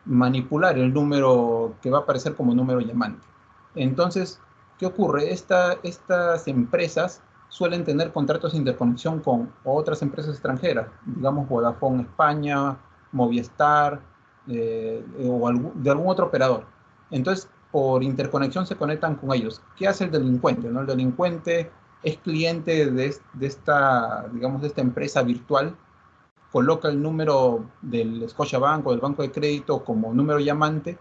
manipular el número que va a aparecer como número llamante. Entonces, ¿qué ocurre? Estas empresas suelen tener contratos de interconexión con otras empresas extranjeras, digamos Vodafone España, Movistar, o de algún otro operador. Entonces, por interconexión se conectan con ellos. ¿Qué hace el delincuente? ¿No? El delincuente es cliente de esta empresa virtual, coloca el número del Scotiabank o del Banco de Crédito como número llamante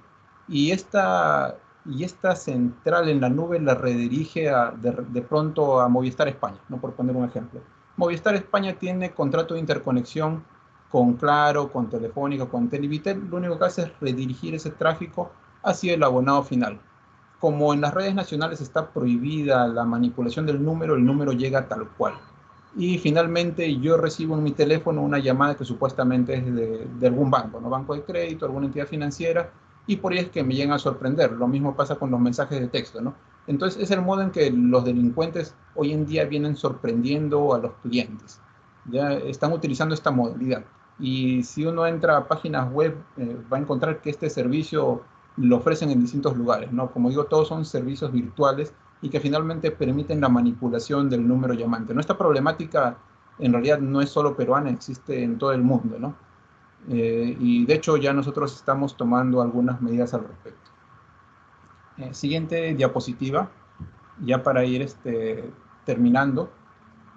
y esta central en la nube la redirige de pronto a Movistar España, ¿no? Por poner un ejemplo. Movistar España tiene contrato de interconexión con Claro, con Telefónica, con Televitel. Lo único que hace es redirigir ese tráfico hacia el abonado final. Como en las redes nacionales está prohibida la manipulación del número, el número llega tal cual. Y finalmente yo recibo en mi teléfono una llamada que supuestamente es de algún banco, ¿no? Banco de crédito, alguna entidad financiera, y por ahí es que me llegan a sorprender. Lo mismo pasa con los mensajes de texto, ¿no? Entonces es el modo en que los delincuentes hoy en día vienen sorprendiendo a los clientes. Ya están utilizando esta modalidad. Y si uno entra a páginas web, va a encontrar que este servicio lo ofrecen en distintos lugares, ¿no? Como digo, todos son servicios virtuales y que finalmente permiten la manipulación del número llamante. Esta problemática en realidad no es solo peruana, existe en todo el mundo, ¿no? Y de hecho ya nosotros estamos tomando algunas medidas al respecto. Siguiente diapositiva, ya para ir terminando.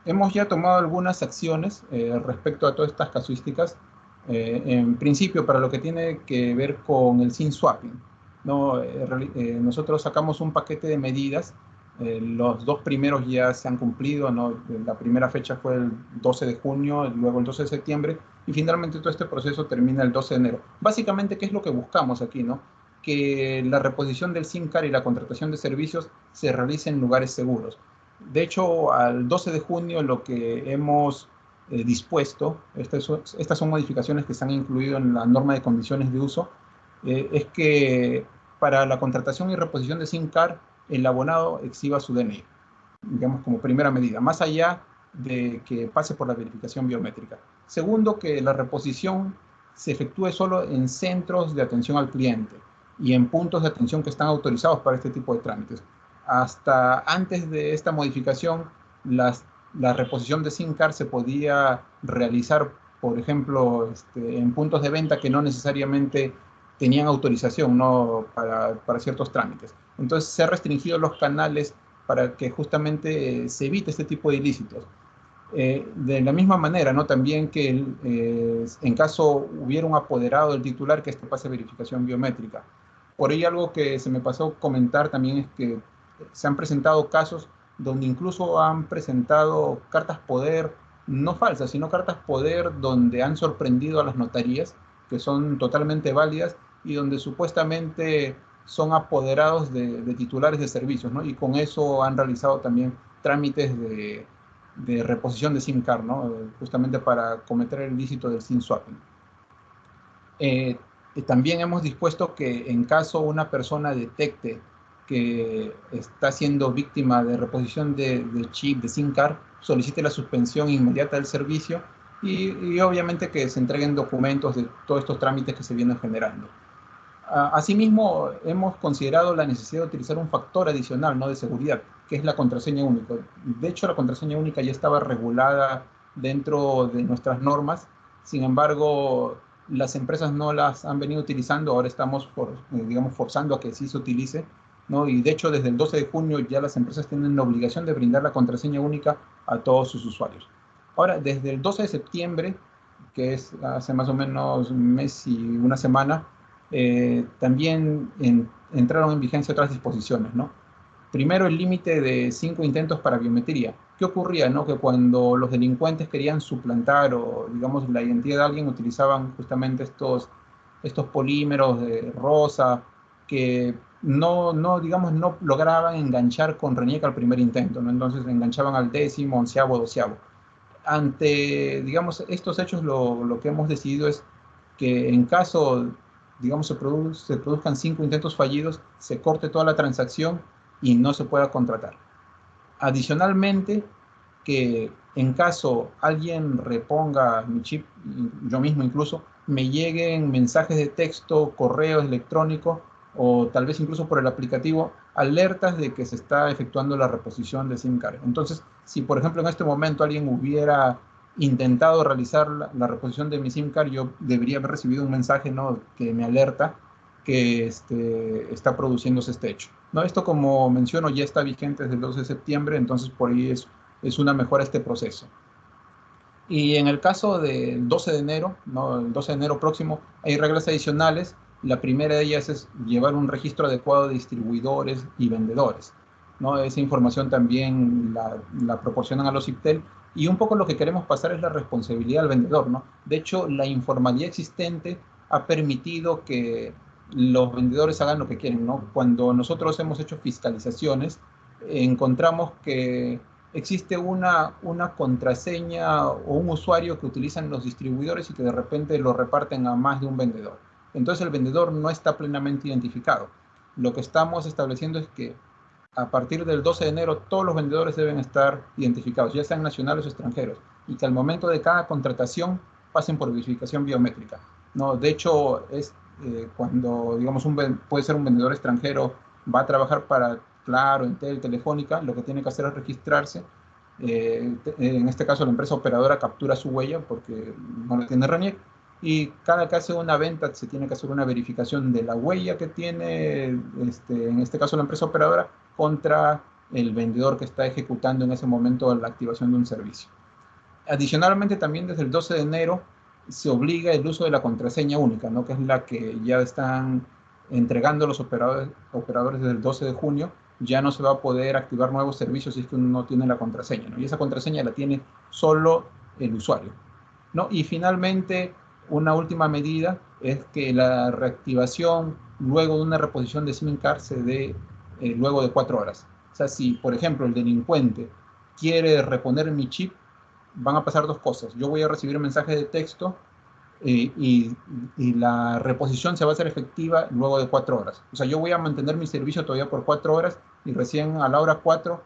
Hemos ya tomado algunas acciones respecto a todas estas casuísticas. En principio, para lo que tiene que ver con el SIM swapping, ¿no? Nosotros sacamos un paquete de medidas. Los dos primeros ya se han cumplido, ¿no? La primera fecha fue el 12 de junio, luego el 12 de septiembre, y finalmente todo este proceso termina el 12 de enero. Básicamente, ¿qué es lo que buscamos aquí, no? Que la reposición del SIM card y la contratación de servicios se realice en lugares seguros. De hecho, al 12 de junio lo que hemos dispuesto, estas son modificaciones que se han incluido en la norma de condiciones de uso, es que para la contratación y reposición de SIM card, el abonado exhiba su DNI, digamos como primera medida, más allá de que pase por la verificación biométrica. Segundo, que la reposición se efectúe solo en centros de atención al cliente y en puntos de atención que están autorizados para este tipo de trámites. Hasta antes de esta modificación, la reposición de SIM card se podía realizar, por ejemplo, en puntos de venta que no necesariamente tenían autorización, ¿no? para ciertos trámites. Entonces se han restringido los canales para que justamente se evite este tipo de ilícitos. De la misma manera, ¿no? También que en caso hubiera un apoderado del titular, que pase verificación biométrica. Por ahí algo que se me pasó comentar también es que se han presentado casos donde incluso han presentado cartas poder, no falsas, sino cartas poder donde han sorprendido a las notarías, que son totalmente válidas y donde supuestamente son apoderados de titulares de servicios, ¿no? Y con eso han realizado también trámites de reposición de SIM card, ¿no? Justamente para cometer el ilícito del SIM swapping. También hemos dispuesto que en caso una persona detecte que está siendo víctima de reposición de chip, de SIM card, solicite la suspensión inmediata del servicio y obviamente que se entreguen documentos de todos estos trámites que se vienen generando. Asimismo, hemos considerado la necesidad de utilizar un factor adicional, ¿no? de seguridad, que es la contraseña única. De hecho, la contraseña única ya estaba regulada dentro de nuestras normas. Sin embargo, las empresas no las han venido utilizando. Ahora estamos, forzando a que sí se utilice, ¿no? Y de hecho, desde el 12 de junio ya las empresas tienen la obligación de brindar la contraseña única a todos sus usuarios. Ahora, desde el 12 de septiembre, que es hace más o menos un mes y una semana, también entraron en vigencia otras disposiciones, ¿no? Primero, el límite de 5 intentos para biometría. ¿Qué ocurría, no? Que cuando los delincuentes querían suplantar o, digamos, la identidad de alguien, utilizaban justamente estos polímeros de rosa que digamos, no lograban enganchar con RENIEC al primer intento, ¿no? Entonces enganchaban al 10º, 11º, 12º. Ante, digamos, estos hechos, lo que hemos decidido es que en caso, digamos, se produzcan 5 intentos fallidos, se corte toda la transacción y no se pueda contratar. Adicionalmente, que en caso alguien reponga mi chip, yo mismo incluso, me lleguen mensajes de texto, correos electrónicos o tal vez incluso por el aplicativo, alertas de que se está efectuando la reposición de SIM card. Entonces, si por ejemplo en este momento alguien hubiera intentado realizar la reposición de mi SIM card, yo debería haber recibido un mensaje, ¿no?, que me alerta que está produciéndose este hecho, ¿no? Esto, como menciono, ya está vigente desde el 12 de septiembre, entonces por ahí es una mejora este proceso. Y en el caso del 12 de enero, ¿no?, el 12 de enero próximo, hay reglas adicionales. La primera de ellas es llevar un registro adecuado de distribuidores y vendedores, ¿no? Esa información también la proporcionan a los IPTEL, y un poco lo que queremos pasar es la responsabilidad al vendedor, ¿no? De hecho, la informalidad existente ha permitido que los vendedores hagan lo que quieren, ¿no? Cuando nosotros hemos hecho fiscalizaciones, encontramos que existe una contraseña o un usuario que utilizan los distribuidores y que de repente lo reparten a más de un vendedor. Entonces el vendedor no está plenamente identificado. Lo que estamos estableciendo es que a partir del 12 de enero todos los vendedores deben estar identificados, ya sean nacionales o extranjeros, y que al momento de cada contratación pasen por verificación biométrica, ¿no? De hecho, cuando, digamos, puede ser un vendedor extranjero, va a trabajar para Claro, Entel, Telefónica, lo que tiene que hacer es registrarse. En este caso, la empresa operadora captura su huella porque no la tiene RENIEC, y cada que hace una venta se tiene que hacer una verificación de la huella que tiene, en este caso la empresa operadora, contra el vendedor que está ejecutando en ese momento la activación de un servicio. Adicionalmente, también desde el 12 de enero se obliga el uso de la contraseña única, ¿no?, que es la que ya están entregando los operadores desde el 12 de junio. Ya no se va a poder activar nuevos servicios si es que uno no tiene la contraseña, ¿no? Y esa contraseña la tiene solo el usuario, ¿no? Y finalmente, una última medida es que la reactivación luego de una reposición de SIM card se dé luego de 4 horas. O sea, si por ejemplo el delincuente quiere reponer mi chip, van a pasar 2 cosas. Yo voy a recibir mensajes de texto y la reposición se va a hacer efectiva luego de 4 horas. O sea, yo voy a mantener mi servicio todavía por 4 horas y recién a la hora 4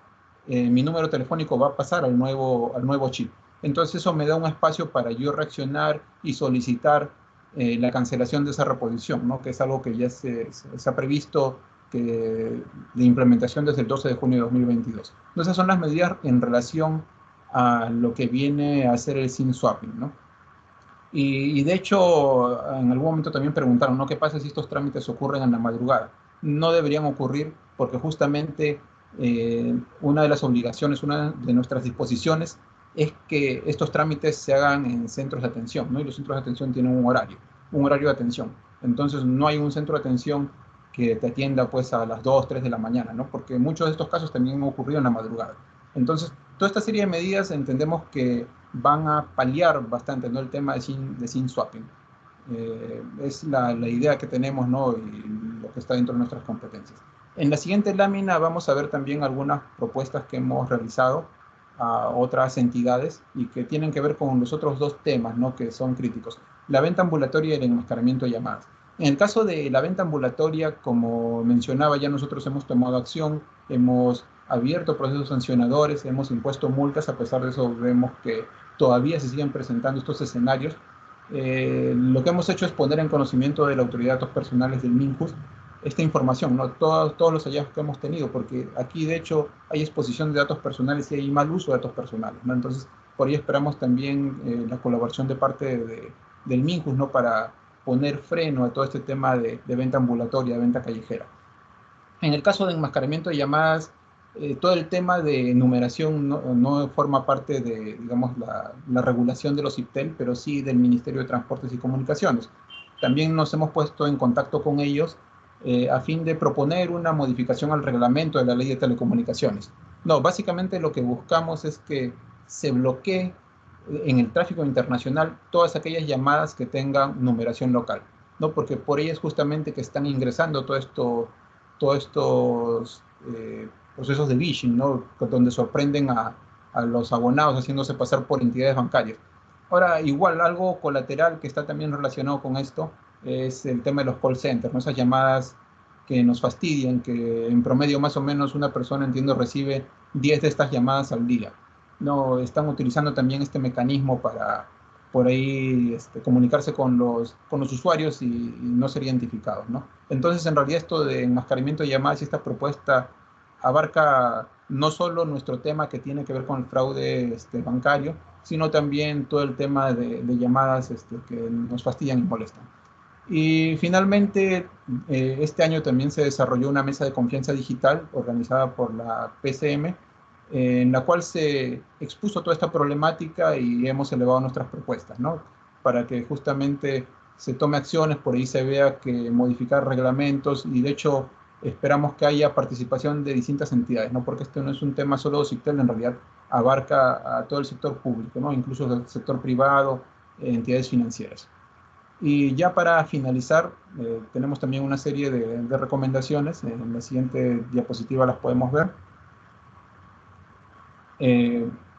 mi número telefónico va a pasar al nuevo chip. Entonces eso me da un espacio para yo reaccionar y solicitar la cancelación de esa reposición, ¿no?, que es algo que ya se ha previsto de implementación desde el 12 de junio de 2022. Entonces esas son las medidas en relación a lo que viene a ser el SIM swapping, ¿no? Y de hecho, en algún momento también preguntaron, ¿no?, ¿qué pasa si estos trámites ocurren en la madrugada? No deberían ocurrir porque justamente una de las obligaciones, una de nuestras disposiciones es que estos trámites se hagan en centros de atención, ¿no? Y los centros de atención tienen un horario de atención. Entonces no hay un centro de atención que te atienda pues a las 2, 3 de la mañana, ¿no? Porque muchos de estos casos también han ocurrido en la madrugada. Entonces, toda esta serie de medidas entendemos que van a paliar bastante, ¿no?, el tema de SIM swapping. Es la idea que tenemos, ¿no?, y lo que está dentro de nuestras competencias. En la siguiente lámina vamos a ver también algunas propuestas que hemos realizado a otras entidades y que tienen que ver con los otros 2 temas, ¿no?, que son críticos: la venta ambulatoria y el enmascaramiento de llamadas. En el caso de la venta ambulatoria, como mencionaba, ya nosotros hemos tomado acción, hemos abierto procesos sancionadores, hemos impuesto multas. A pesar de eso, vemos que todavía se siguen presentando estos escenarios. Lo que hemos hecho es poner en conocimiento de la Autoridad de Datos Personales del MINJUS esta información, ¿no?, todos los hallazgos que hemos tenido, porque aquí de hecho hay exposición de datos personales y hay mal uso de datos personales, ¿no? Entonces, por ahí esperamos también la colaboración de parte del MINJUS, ¿no?, para poner freno a todo este tema de venta ambulatoria, de venta callejera. En el caso de enmascaramiento de llamadas, todo el tema de numeración no forma parte de, digamos, la regulación de los IPTEL, pero sí del Ministerio de Transportes y Comunicaciones. También nos hemos puesto en contacto con ellos a fin de proponer una modificación al reglamento de la ley de telecomunicaciones. No, básicamente lo que buscamos es que se bloquee en el tráfico internacional todas aquellas llamadas que tengan numeración local, ¿no? Porque por ellas justamente que están ingresando todos estos procesos de phishing, ¿no? Donde sorprenden a los abonados haciéndose pasar por entidades bancarias. Ahora, igual, algo colateral que está también relacionado con esto es el tema de los call centers, ¿no? Esas llamadas que nos fastidian, que en promedio más o menos una persona, entiendo, recibe 10 de estas llamadas al día. No, están utilizando también este mecanismo para por ahí comunicarse con los usuarios y no ser identificados, ¿no? Entonces, en realidad, esto de enmascaramiento de llamadas y esta propuesta abarca no solo nuestro tema que tiene que ver con el fraude bancario, sino también todo el tema de llamadas que nos fastidian y molestan. Y finalmente, este año también se desarrolló una mesa de confianza digital organizada por la PCM, en la cual se expuso toda esta problemática y hemos elevado nuestras propuestas, ¿no? Para que justamente se tome acciones, por ahí se vea que modificar reglamentos y de hecho esperamos que haya participación de distintas entidades, ¿no? Porque este no es un tema solo de OSIPTEL, en realidad abarca a todo el sector público, ¿no? Incluso el sector privado, entidades financieras. Y ya para finalizar, tenemos también una serie de recomendaciones. En la siguiente diapositiva las podemos ver.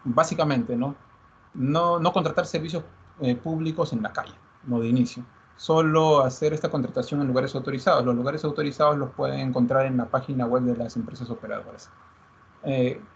Básicamente, ¿no? No contratar servicios públicos en la calle, no de inicio. Solo hacer esta contratación en lugares autorizados. Los lugares autorizados los pueden encontrar en la página web de las empresas operadoras.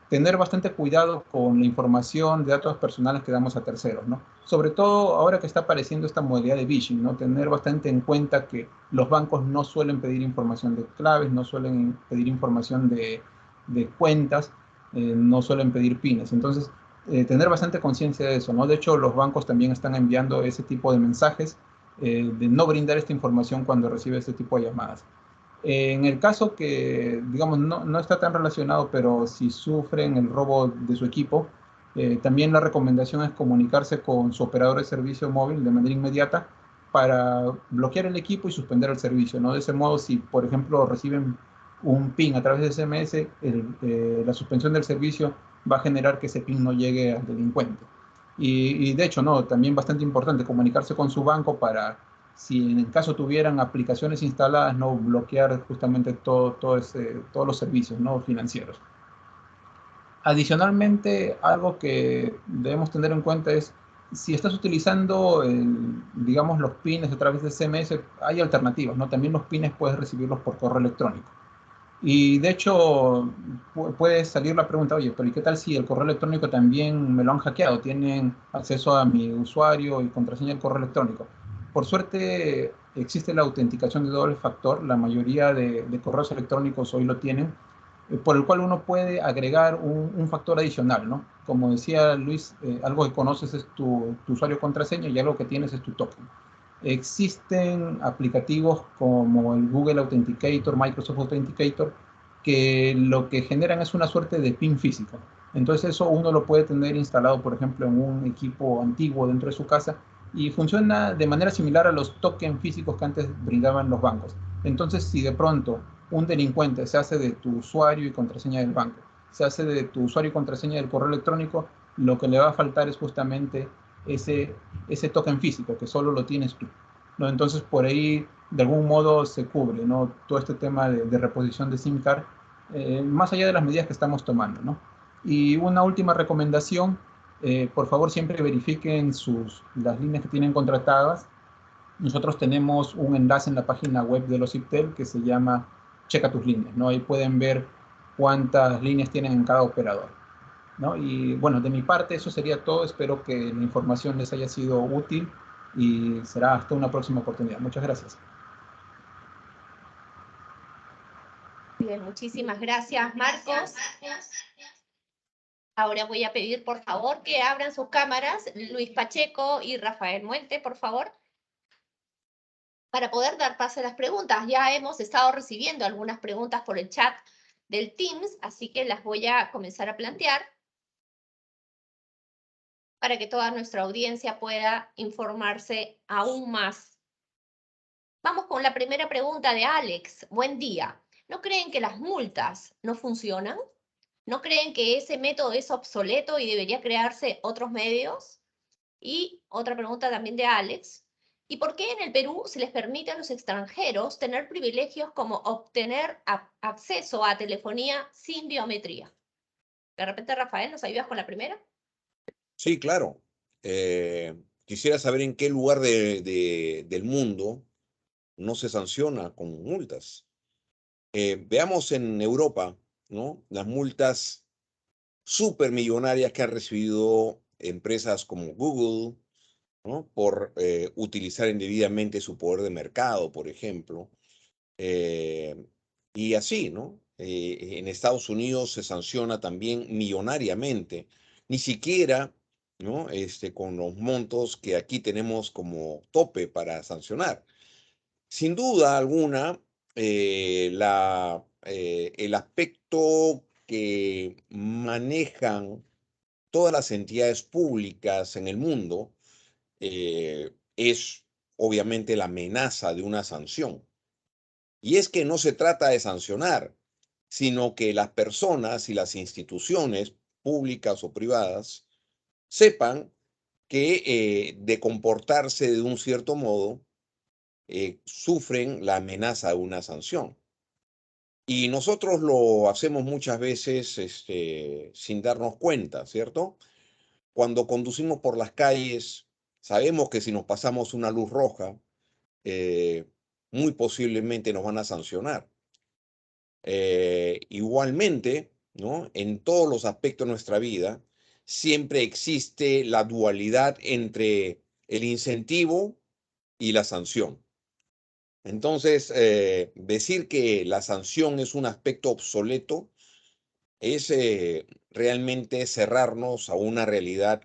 Tener bastante cuidado con la información de datos personales que damos a terceros, ¿no? Sobre todo ahora que está apareciendo esta modalidad de phishing, ¿no? Tener bastante en cuenta que los bancos no suelen pedir información de claves, no suelen pedir información de cuentas, no suelen pedir pines. Entonces, tener bastante conciencia de eso, ¿no? De hecho, los bancos también están enviando ese tipo de mensajes de no brindar esta información cuando recibe este tipo de llamadas. En el caso que, digamos, no está tan relacionado, pero si sufren el robo de su equipo, también la recomendación es comunicarse con su operador de servicio móvil de manera inmediata para bloquear el equipo y suspender el servicio, ¿no? De ese modo, si, por ejemplo, reciben un PIN a través de SMS, la suspensión del servicio va a generar que ese PIN no llegue al delincuente. Y de hecho, no, también bastante importante comunicarse con su banco para, si en el caso tuvieran aplicaciones instaladas, no bloquear justamente todos los servicios, ¿no? Financieros. Adicionalmente, algo que debemos tener en cuenta es, si estás utilizando, digamos, los pines a través de SMS, hay alternativas, ¿no? También los pines puedes recibirlos por correo electrónico. Y de hecho, puede salir la pregunta, oye, pero ¿y qué tal si el correo electrónico también me lo han hackeado? ¿Tienen acceso a mi usuario y contraseña del correo electrónico? Por suerte, existe la autenticación de doble factor. La mayoría de correos electrónicos hoy lo tienen, por el cual uno puede agregar un factor adicional, ¿no? Como decía Luis, algo que conoces es tu usuario contraseña y algo que tienes es tu token. Existen aplicativos como el Google Authenticator, Microsoft Authenticator, que lo que generan es una suerte de PIN físico. Entonces eso uno lo puede tener instalado, por ejemplo, en un equipo antiguo dentro de su casa y funciona de manera similar a los tokens físicos que antes brindaban los bancos. Entonces, si de pronto un delincuente se hace de tu usuario y contraseña del banco, se hace de tu usuario y contraseña del correo electrónico, lo que le va a faltar es justamente ese token físico, que solo lo tienes tú, ¿no? Entonces, por ahí, de algún modo, se cubre, ¿no? Todo este tema de reposición de SIM card, más allá de las medidas que estamos tomando, ¿no? Y una última recomendación, por favor, siempre verifiquen las líneas que tienen contratadas. Nosotros tenemos un enlace en la página web de los OSIPTEL que se llama Checa tus líneas, ¿no? Ahí pueden ver cuántas líneas tienen en cada operador, ¿no? Y bueno, de mi parte eso sería todo. Espero que la información les haya sido útil y será hasta una próxima oportunidad. Muchas gracias. Bien, muchísimas gracias, Marcos. Ahora voy a pedir, por favor, que abran sus cámaras, Luis Pacheco y Rafael Muente, por favor, para poder dar paso a las preguntas. Ya hemos estado recibiendo algunas preguntas por el chat del Teams, así que las voy a comenzar a plantear para que toda nuestra audiencia pueda informarse aún más Vamos con la primera pregunta de Alex. Buen día. ¿No creen que las multas no funcionan? ¿No creen que ese método es obsoleto y debería crearse otros medios? Y otra pregunta también de Alex. ¿Y por qué en el Perú se les permite a los extranjeros tener privilegios como obtener acceso a telefonía sin biometría? De repente, Rafael, ¿nos ayudas con la primera? Sí, claro. Quisiera saber en qué lugar del mundo no se sanciona con multas. Veamos en Europa, ¿no? Las multas supermillonarias que han recibido empresas como Google, ¿no? Por utilizar indebidamente su poder de mercado, por ejemplo. Eh, y así, ¿no? En Estados Unidos se sanciona también millonariamente, ni siquiera, ¿no? Con los montos que aquí tenemos como tope para sancionar. Sin duda alguna, el aspecto que manejan todas las entidades públicas en el mundo es obviamente la amenaza de una sanción. Y es que no se trata de sancionar, sino que las personas y las instituciones públicas o privadas sepan que de comportarse de un cierto modo, sufren la amenaza de una sanción. Y nosotros lo hacemos muchas veces sin darnos cuenta, ¿cierto? Cuando conducimos por las calles, sabemos que si nos pasamos una luz roja, eh, muy posiblemente nos van a sancionar. Igualmente, ¿no? En todos los aspectos de nuestra vida, siempre existe la dualidad entre el incentivo y la sanción. Entonces, decir que la sanción es un aspecto obsoleto es realmente cerrarnos a una realidad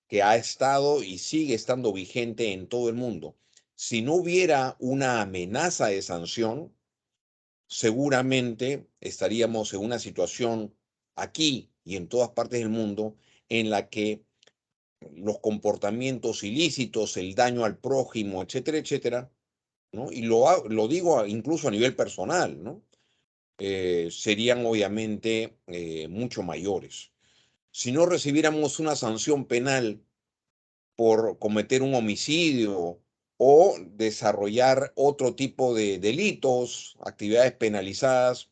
que ha estado y sigue estando vigente en todo el mundo. Si no hubiera una amenaza de sanción, seguramente estaríamos en una situación aquí y en todas partes del mundo en la que los comportamientos ilícitos, el daño al prójimo, etcétera, etcétera, ¿no? Y lo digo incluso a nivel personal, ¿no? Serían obviamente mucho mayores. Si no recibiéramos una sanción penal por cometer un homicidio o desarrollar otro tipo de delitos, actividades penalizadas,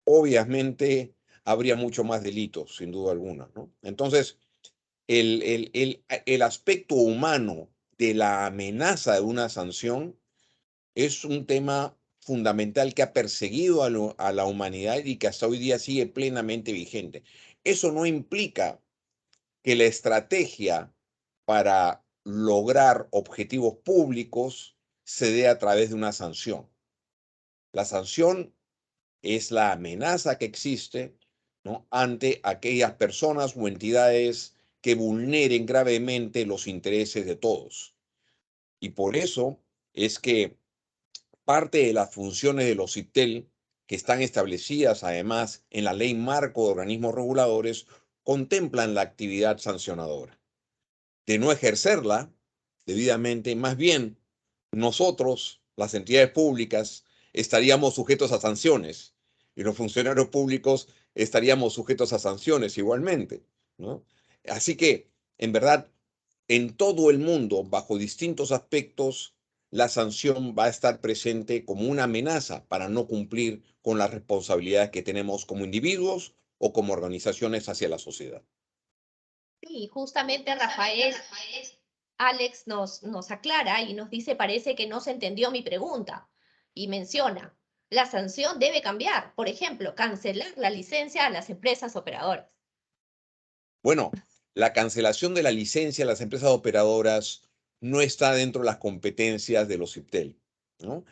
obviamente habría mucho más delitos, sin duda alguna, ¿no? Entonces, el aspecto humano de la amenaza de una sanción es un tema fundamental que ha perseguido a la humanidad y que hasta hoy día sigue plenamente vigente. Eso no implica que la estrategia para lograr objetivos públicos se dé a través de una sanción. La sanción es la amenaza que existe, ¿no? Ante aquellas personas o entidades que vulneren gravemente los intereses de todos. Y por eso es que parte de las funciones de los CITEL, que están establecidas además en la Ley Marco de Organismos Reguladores, contemplan la actividad sancionadora. De no ejercerla debidamente, más bien nosotros, las entidades públicas, estaríamos sujetos a sanciones y los funcionarios públicos estaríamos sujetos a sanciones igualmente, ¿no? Así que, en verdad, en todo el mundo, bajo distintos aspectos, la sanción va a estar presente como una amenaza para no cumplir con las responsabilidades que tenemos como individuos o como organizaciones hacia la sociedad. Sí, justamente Rafael, Alex nos aclara y nos dice, parece que no se entendió mi pregunta. Y menciona, la sanción debe cambiar. Por ejemplo, cancelar la licencia a las empresas operadoras. Bueno, la cancelación de la licencia a las empresas operadoras no está dentro de las competencias de los CIPTEL, ¿no?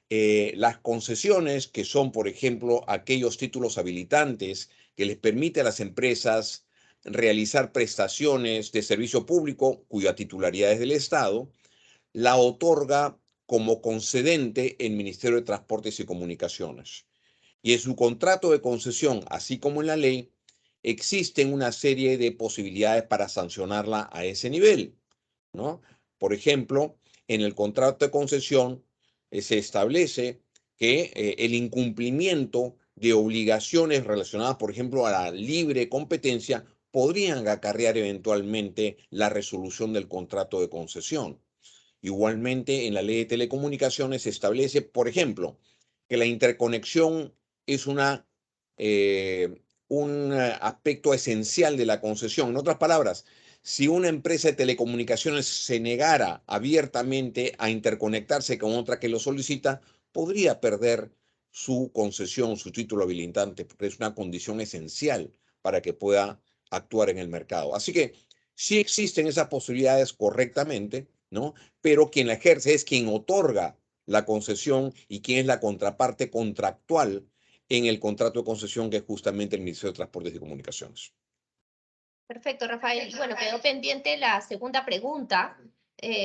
Las concesiones, que son, por ejemplo, aquellos títulos habilitantes que les permite a las empresas realizar prestaciones de servicio público cuya titularidad es del Estado, la otorga como concedente el Ministerio de Transportes y Comunicaciones. Y en su contrato de concesión, así como en la ley, existen una serie de posibilidades para sancionarla a ese nivel, ¿no? Por ejemplo, en el contrato de concesión se establece que el incumplimiento de obligaciones relacionadas, por ejemplo, a la libre competencia, podrían acarrear eventualmente la resolución del contrato de concesión. Igualmente, en la ley de telecomunicaciones se establece, por ejemplo, que la interconexión es un aspecto esencial de la concesión. En otras palabras, si una empresa de telecomunicaciones se negara abiertamente a interconectarse con otra que lo solicita, podría perder su concesión, su título habilitante, porque es una condición esencial para que pueda actuar en el mercado. Así que sí existen esas posibilidades correctamente, ¿no? Pero quien la ejerce es quien otorga la concesión y quien es la contraparte contractual en el contrato de concesión, que es justamente el Ministerio de Transportes y Comunicaciones. Perfecto, Rafael. Y bueno, quedó pendiente la segunda pregunta.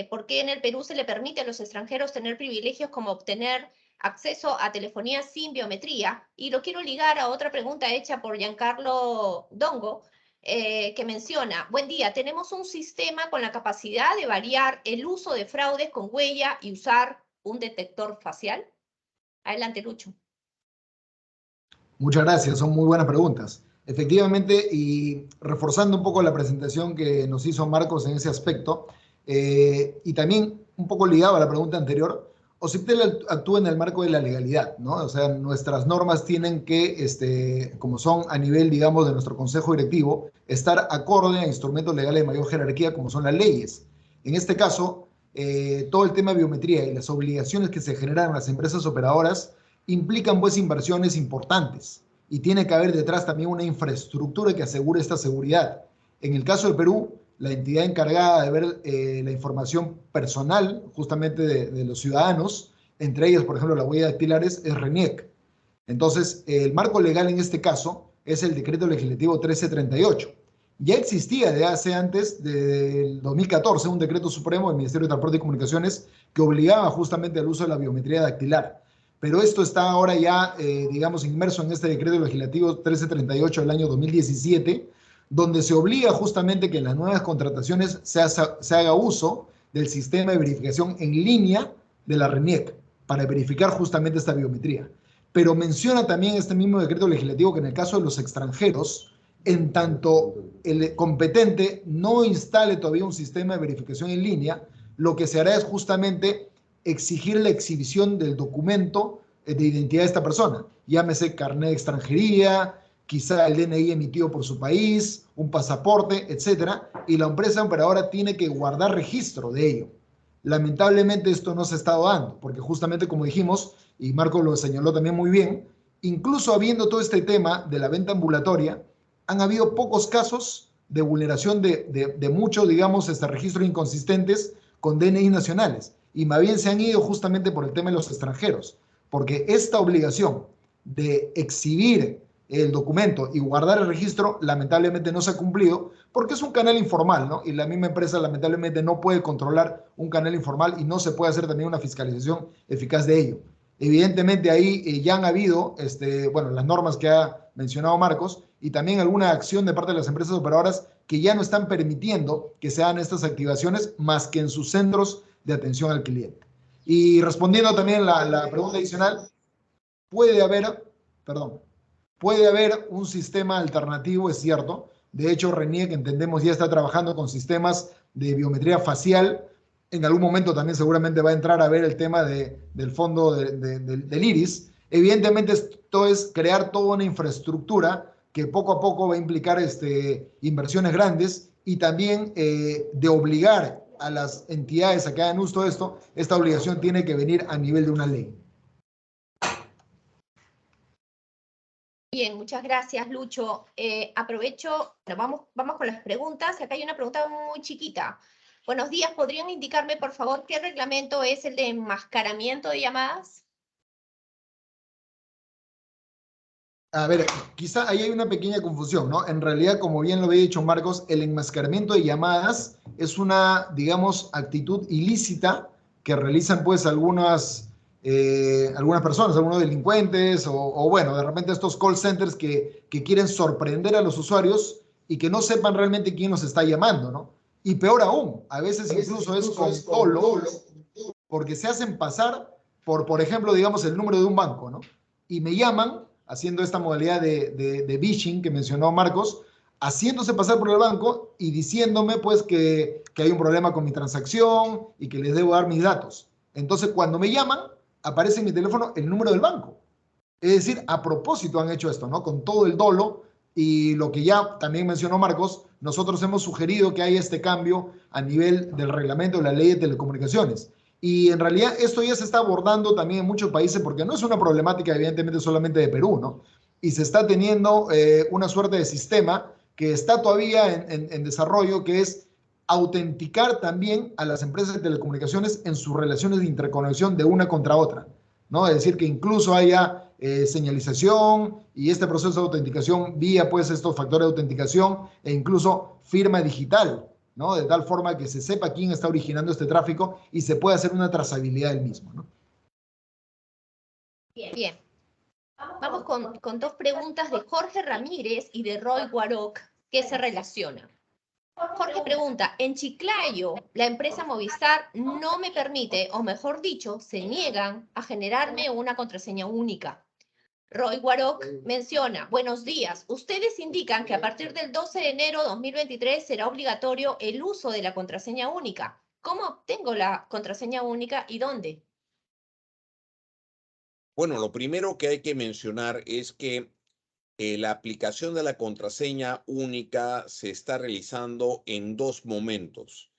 ¿Por qué en el Perú se le permite a los extranjeros tener privilegios como obtener acceso a telefonía sin biometría? Y lo quiero ligar a otra pregunta hecha por Giancarlo Dongo, que menciona: buen día, tenemos un sistema con la capacidad de variar el uso de fraudes con huella y usar un detector facial. Adelante, Lucho. Muchas gracias, son muy buenas preguntas. Efectivamente, y reforzando un poco la presentación que nos hizo Marcos en ese aspecto, y también un poco ligado a la pregunta anterior, OCIPTEL actúa en el marco de la legalidad, ¿no? O sea, nuestras normas tienen que, como son a nivel, digamos, de nuestro consejo directivo, estar acorde a instrumentos legales de mayor jerarquía, como son las leyes. En este caso, todo el tema de biometría y las obligaciones que se generan en las empresas operadoras implican pues inversiones importantes y tiene que haber detrás también una infraestructura que asegure esta seguridad. En el caso del Perú, la entidad encargada de ver la información personal justamente de los ciudadanos, entre ellas, por ejemplo, la huella dactilares, es RENIEC. Entonces, el marco legal en este caso es el Decreto Legislativo 1338. Ya existía de hace antes del 2014 un decreto supremo del Ministerio de Transporte y Comunicaciones que obligaba justamente al uso de la biometría dactilar. Pero esto está ahora ya, digamos, inmerso en este decreto legislativo 1338 del año 2017, donde se obliga justamente que en las nuevas contrataciones se haga uso del sistema de verificación en línea de la RENIEC para verificar justamente esta biometría. Pero menciona también este mismo decreto legislativo que en el caso de los extranjeros, en tanto el competente no instale todavía un sistema de verificación en línea, lo que se hará es justamente exigir la exhibición del documento de identidad de esta persona, llámese carnet de extranjería, quizá el DNI emitido por su país, un pasaporte, etcétera, y la empresa operadora tiene que guardar registro de ello. Lamentablemente esto no se ha estado dando, porque justamente como dijimos, y Marco lo señaló también muy bien, incluso habiendo todo este tema de la venta ambulatoria, han habido pocos casos de vulneración de muchos, digamos, registros inconsistentes con DNI nacionales, y más bien se han ido justamente por el tema de los extranjeros, porque esta obligación de exhibir el documento y guardar el registro lamentablemente no se ha cumplido porque es un canal informal, ¿no? Y la misma empresa lamentablemente no puede controlar un canal informal y no se puede hacer también una fiscalización eficaz de ello. Evidentemente ahí ya han habido, bueno, las normas que ha mencionado Marcos y también alguna acción de parte de las empresas operadoras que ya no están permitiendo que se hagan estas activaciones más que en sus centros de atención al cliente. Y respondiendo también la pregunta adicional, puede haber un sistema alternativo, es cierto. De hecho, RENIEC, entendemos, ya está trabajando con sistemas de biometría facial. En algún momento también seguramente va a entrar a ver el tema del fondo del iris. Evidentemente, esto es crear toda una infraestructura que poco a poco va a implicar inversiones grandes y también de obligar a las entidades a que hagan uso de esto. Esta obligación tiene que venir a nivel de una ley. Bien, muchas gracias, Lucho. Aprovecho, bueno, vamos con las preguntas. Acá hay una pregunta muy chiquita. Buenos días, ¿podrían indicarme, por favor, qué reglamento es el de enmascaramiento de llamadas? A ver, quizá ahí hay una pequeña confusión, ¿no? En realidad, como bien lo había dicho Marcos, el enmascaramiento de llamadas es una, digamos, actitud ilícita que realizan pues algunas personas, algunos delincuentes o bueno, de repente estos call centers que quieren sorprender a los usuarios y que no sepan realmente quién los está llamando, ¿no? Y peor aún, a veces incluso es con dolo, porque se hacen pasar por ejemplo, digamos, el número de un banco, ¿no? Y me llaman haciendo esta modalidad de phishing que mencionó Marcos, haciéndose pasar por el banco y diciéndome pues que hay un problema con mi transacción y que les debo dar mis datos. Entonces, cuando me llaman, aparece en mi teléfono el número del banco. Es decir, a propósito han hecho esto, ¿no? Con todo el dolo y lo que ya también mencionó Marcos, nosotros hemos sugerido que haya este cambio a nivel del reglamento de la ley de telecomunicaciones. Y en realidad esto ya se está abordando también en muchos países porque no es una problemática evidentemente solamente de Perú, ¿no? Y se está teniendo una suerte de sistema que está todavía en desarrollo, que es autenticar también a las empresas de telecomunicaciones en sus relaciones de interconexión de una contra otra, ¿no? Es decir, que incluso haya señalización y este proceso de autenticación vía pues estos factores de autenticación e incluso firma digital, ¿no? De tal forma que se sepa quién está originando este tráfico y se pueda hacer una trazabilidad del mismo, ¿no? Bien. Vamos con dos preguntas de Jorge Ramírez y de Roy Guaroc que se relacionan. Jorge pregunta, en Chiclayo, la empresa Movistar no me permite, o mejor dicho, se niegan a generarme una contraseña única. Roy Guaroc menciona, buenos días, ustedes indican que a partir del 12 de enero de 2023 será obligatorio el uso de la contraseña única. ¿Cómo obtengo la contraseña única y dónde? Bueno, lo primero que hay que mencionar es que la aplicación de la contraseña única se está realizando en dos momentos.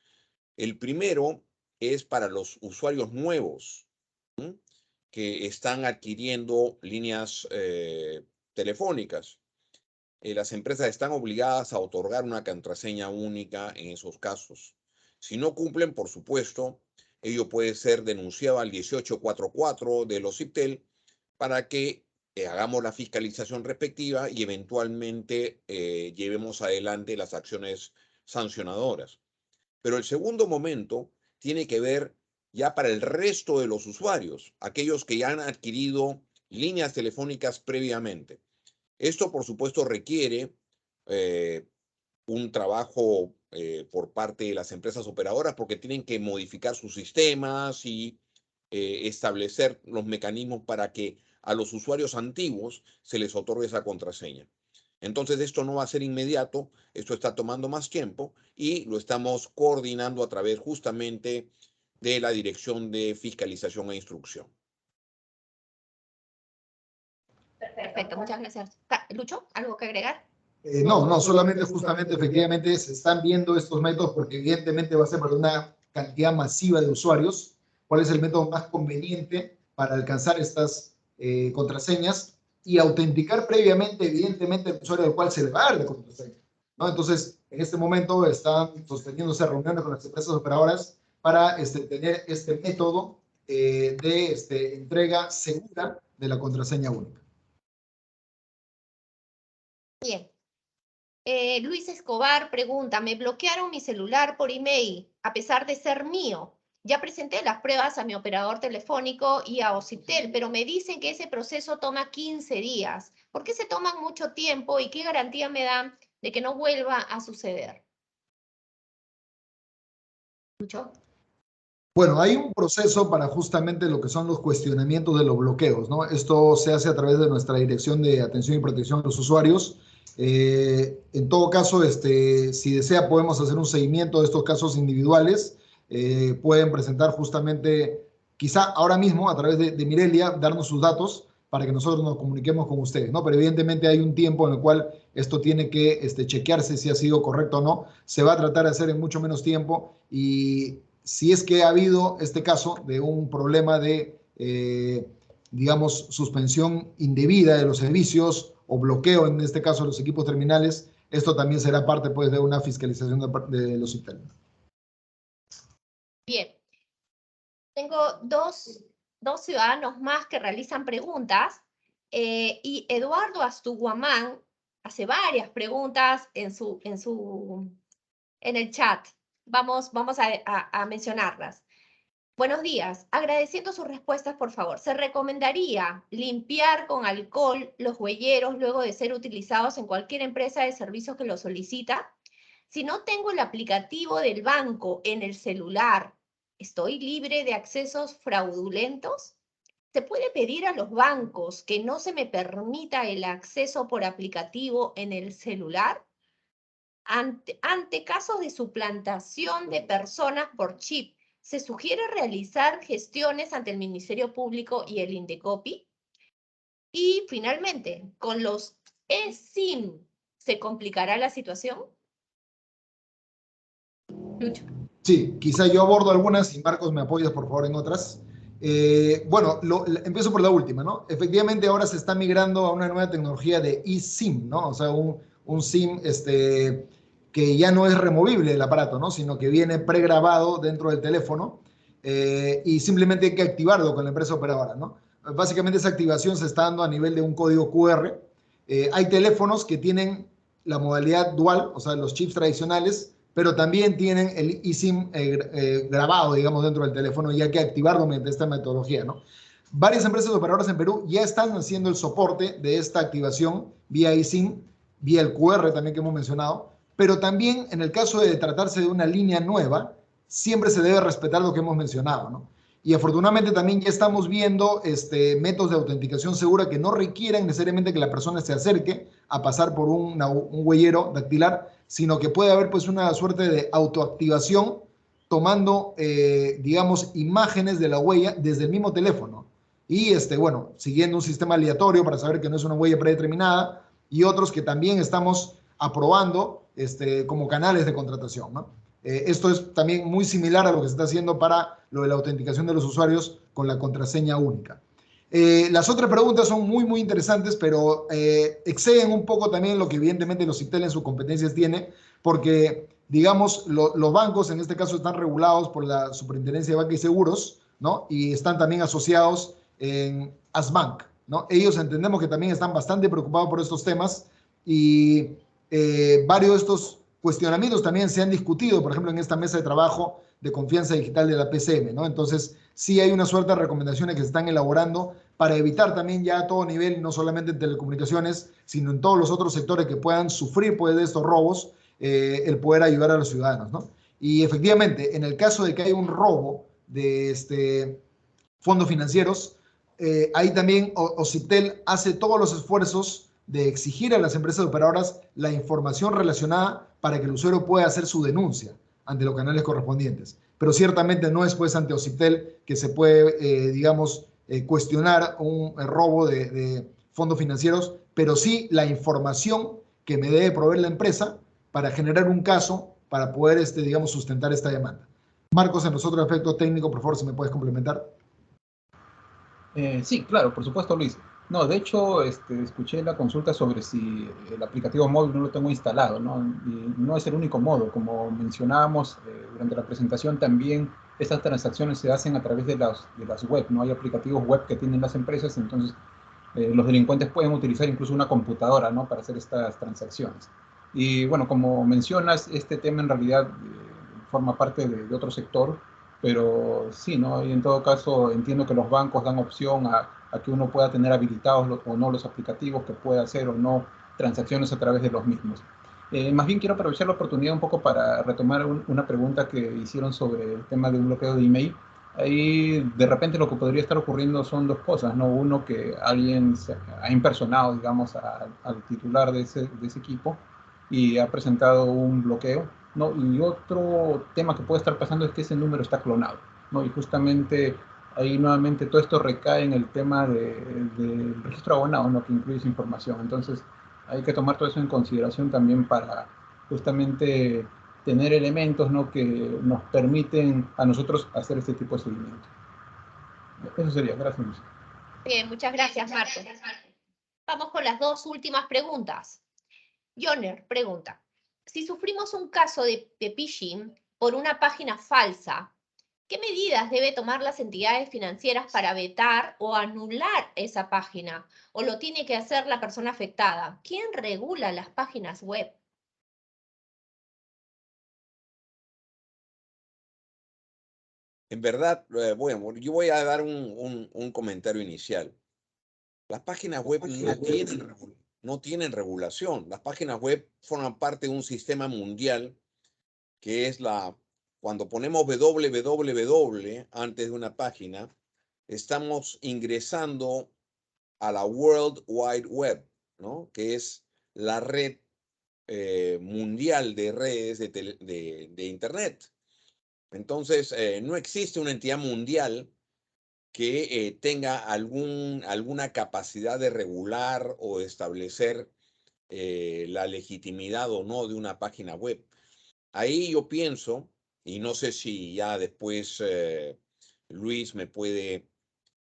El primero es para los usuarios nuevos, ¿sí?, que están adquiriendo líneas telefónicas. Las empresas están obligadas a otorgar una contraseña única en esos casos. Si no cumplen, por supuesto, ello puede ser denunciado al 1844 de los IPTEL para que hagamos la fiscalización respectiva y eventualmente llevemos adelante las acciones sancionadoras. Pero el segundo momento tiene que ver ya para el resto de los usuarios, aquellos que ya han adquirido líneas telefónicas previamente. Esto, por supuesto, requiere un trabajo por parte de las empresas operadoras porque tienen que modificar sus sistemas y establecer los mecanismos para que a los usuarios antiguos se les otorgue esa contraseña. Entonces, esto no va a ser inmediato, esto está tomando más tiempo y lo estamos coordinando a través justamente de la Dirección de Fiscalización e Instrucción. Perfecto, muchas gracias. Lucho, ¿algo que agregar? No, solamente justamente efectivamente se están viendo estos métodos porque evidentemente va a ser para una cantidad masiva de usuarios. ¿Cuál es el método más conveniente para alcanzar estas contraseñas y autenticar previamente, evidentemente, el usuario al cual se le va a dar la contraseña, ¿no? Entonces, en este momento están sosteniéndose reuniones con las empresas operadoras para tener este método de entrega segura de la contraseña única. Bien. Luis Escobar pregunta, me bloquearon mi celular por email, a pesar de ser mío. Ya presenté las pruebas a mi operador telefónico y a OCIPTEL, pero me dicen que ese proceso toma 15 días. ¿Por qué se toman mucho tiempo y qué garantía me dan de que no vuelva a suceder? ¿Lucho? Bueno, hay un proceso para justamente lo que son los cuestionamientos de los bloqueos, ¿no? Esto se hace a través de nuestra Dirección de Atención y Protección a los Usuarios. En todo caso, si desea, podemos hacer un seguimiento de estos casos individuales. Pueden presentar justamente, quizá ahora mismo, a través de Mirelia, darnos sus datos para que nosotros nos comuniquemos con ustedes, ¿no? Pero evidentemente hay un tiempo en el cual esto tiene que chequearse si ha sido correcto o no. Se va a tratar de hacer en mucho menos tiempo y si es que ha habido este caso de un problema de, digamos, suspensión indebida de los servicios o bloqueo, en este caso, de los equipos terminales, esto también será parte, pues, de una fiscalización de los internos. Bien. Tengo dos ciudadanos más que realizan preguntas y Eduardo Astuguamán hace varias preguntas en el chat. Vamos a mencionarlas. Buenos días. Agradeciendo sus respuestas, por favor. ¿Se recomendaría limpiar con alcohol los huelleros luego de ser utilizados en cualquier empresa de servicios que lo solicita? Si no tengo el aplicativo del banco en el celular, ¿estoy libre de accesos fraudulentos? ¿Se puede pedir a los bancos que no se me permita el acceso por aplicativo en el celular? Ante casos de suplantación de personas por chip, ¿se sugiere realizar gestiones ante el Ministerio Público y el Indecopi? Y finalmente, ¿con los eSIM se complicará la situación? Lucho. Sí, quizá yo abordo algunas y Marcos me apoyas por favor en otras. Bueno, empiezo por la última, ¿no? Efectivamente ahora se está migrando a una nueva tecnología de eSIM, ¿no? O sea, un SIM que ya no es removible el aparato, ¿no? Sino que viene pregrabado dentro del teléfono y simplemente hay que activarlo con la empresa operadora, ¿no? Básicamente esa activación se está dando a nivel de un código QR. Hay teléfonos que tienen la modalidad dual, o sea, los chips tradicionales, pero también tienen el eSIM grabado, digamos, dentro del teléfono y hay que activarlo mediante esta metodología, ¿no? Varias empresas operadoras en Perú ya están haciendo el soporte de esta activación vía eSIM, vía el QR también que hemos mencionado, pero también en el caso de tratarse de una línea nueva, siempre se debe respetar lo que hemos mencionado, ¿no? Y afortunadamente también ya estamos viendo métodos de autenticación segura que no requieran necesariamente que la persona se acerque a pasar por un huellero dactilar, sino que puede haber pues una suerte de autoactivación tomando, digamos, imágenes de la huella desde el mismo teléfono. Y, bueno, siguiendo un sistema aleatorio para saber que no es una huella predeterminada y otros que también estamos aprobando como canales de contratación, ¿no? Esto es también muy similar a lo que se está haciendo para lo de la autenticación de los usuarios con la contraseña única. Las otras preguntas son muy, muy interesantes, pero exceden un poco también lo que evidentemente los CIPTEL en sus competencias tiene, porque, digamos, los bancos en este caso están regulados por la Superintendencia de Banca y Seguros, ¿no? Y están también asociados en ASBank, ¿no? Ellos entendemos que también están bastante preocupados por estos temas y varios de estos cuestionamientos también se han discutido, por ejemplo, en esta mesa de trabajo de confianza digital de la PCM, ¿no? Entonces, sí hay una suerte de recomendaciones que se están elaborando para evitar también ya a todo nivel, no solamente en telecomunicaciones, sino en todos los otros sectores que puedan sufrir pues, de estos robos, el poder ayudar a los ciudadanos, ¿no? Y efectivamente, en el caso de que haya un robo de fondos financieros, ahí también OCIPTEL hace todos los esfuerzos de exigir a las empresas operadoras la información relacionada para que el usuario pueda hacer su denuncia ante los canales correspondientes. Pero ciertamente no es pues ante OCIPTEL que se puede, digamos, cuestionar un robo de fondos financieros, pero sí la información que me debe proveer la empresa para generar un caso para poder, digamos, sustentar esta demanda. Marcos, en los otros aspectos técnicos, por favor, si me puedes complementar. Sí, claro, por supuesto, Luis. No, de hecho, escuché la consulta sobre si el aplicativo móvil no lo tengo instalado, ¿no? Y no es el único modo. Como mencionábamos durante la presentación, también estas transacciones se hacen a través de las web, ¿no? Hay aplicativos web que tienen las empresas, entonces los delincuentes pueden utilizar incluso una computadora, ¿no? Para hacer estas transacciones. Y bueno, como mencionas, este tema en realidad forma parte de otro sector, pero sí, ¿no? Y en todo caso entiendo que los bancos dan opción a que uno pueda tener habilitados o no los aplicativos, que pueda hacer o no transacciones a través de los mismos. Más bien quiero aprovechar la oportunidad un poco para retomar una pregunta que hicieron sobre el tema de un bloqueo de email. Ahí de repente lo que podría estar ocurriendo son dos cosas, ¿no? Uno, que alguien ha impersonado, digamos, al titular de ese equipo y ha presentado un bloqueo, ¿no? Y otro tema que puede estar pasando es que ese número está clonado, ¿no? Y justamente ahí nuevamente todo esto recae en el tema del registro abonado, ¿no? Que incluye esa información. Entonces hay que tomar todo eso en consideración también para justamente tener elementos, ¿no? Que nos permiten a nosotros hacer este tipo de seguimiento. Eso sería. Gracias, Luis. Bien, muchas gracias, Marcos. Vamos con las dos últimas preguntas. Joner pregunta, si sufrimos un caso de phishing por una página falsa, ¿qué medidas debe tomar las entidades financieras para vetar o anular esa página? ¿O lo tiene que hacer la persona afectada? ¿Quién regula las páginas web? En verdad, bueno, yo voy a dar un comentario inicial. Las páginas web no tienen regulación. Las páginas web forman parte de un sistema mundial que es cuando ponemos www antes de una página, estamos ingresando a la World Wide Web, ¿no? Que es la red mundial de redes de Internet. Entonces, no existe una entidad mundial que tenga alguna capacidad de regular o establecer la legitimidad o no de una página web. Ahí yo pienso, y no sé si ya después Luis me puede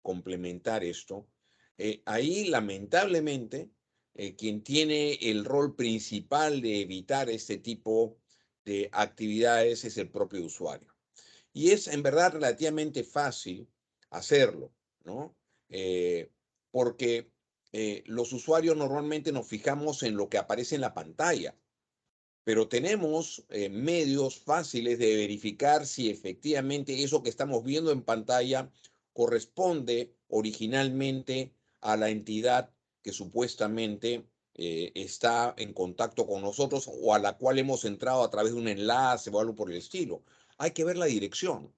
complementar esto, ahí lamentablemente quien tiene el rol principal de evitar este tipo de actividades es el propio usuario. Y es en verdad relativamente fácil hacerlo, ¿no? Porque los usuarios normalmente nos fijamos en lo que aparece en la pantalla, pero tenemos medios fáciles de verificar si efectivamente eso que estamos viendo en pantalla corresponde originalmente a la entidad que supuestamente está en contacto con nosotros o a la cual hemos entrado a través de un enlace o algo por el estilo. Hay que ver la dirección.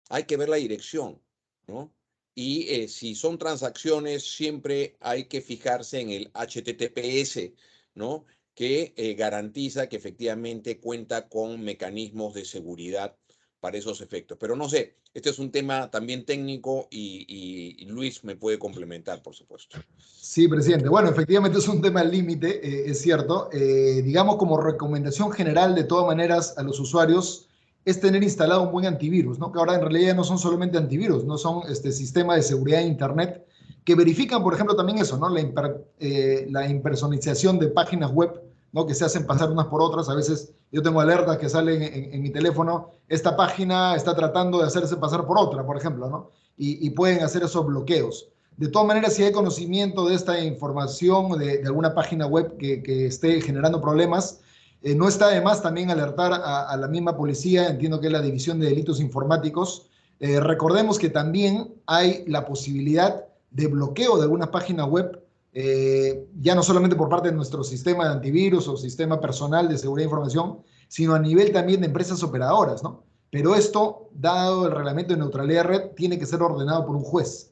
Hay que ver la dirección, ¿no? Y si son transacciones, siempre hay que fijarse en el HTTPS, ¿no? Que garantiza que efectivamente cuenta con mecanismos de seguridad para esos efectos. Pero no sé, este es un tema también técnico y Luis me puede complementar, por supuesto. Sí, presidente. Bueno, efectivamente es un tema límite, es cierto. Digamos, como recomendación general, de todas maneras, a los usuarios es tener instalado un buen antivirus, ¿no? Que ahora en realidad no son solamente antivirus, no son sistemas de seguridad de Internet que verifican, por ejemplo, también eso, ¿no? La impersonalización de páginas web, ¿no? Que se hacen pasar unas por otras. A veces yo tengo alertas que salen en mi teléfono, esta página está tratando de hacerse pasar por otra, por ejemplo, ¿no? Y pueden hacer esos bloqueos. De todas maneras, si hay conocimiento de esta información de alguna página web que esté generando problemas, no está de más también alertar a la misma policía, entiendo que es la División de Delitos Informáticos. Recordemos que también hay la posibilidad de bloqueo de alguna página web, ya no solamente por parte de nuestro sistema de antivirus o sistema personal de seguridad de información, sino a nivel también de empresas operadoras, ¿no? Pero esto, dado el reglamento de neutralidad de red, tiene que ser ordenado por un juez.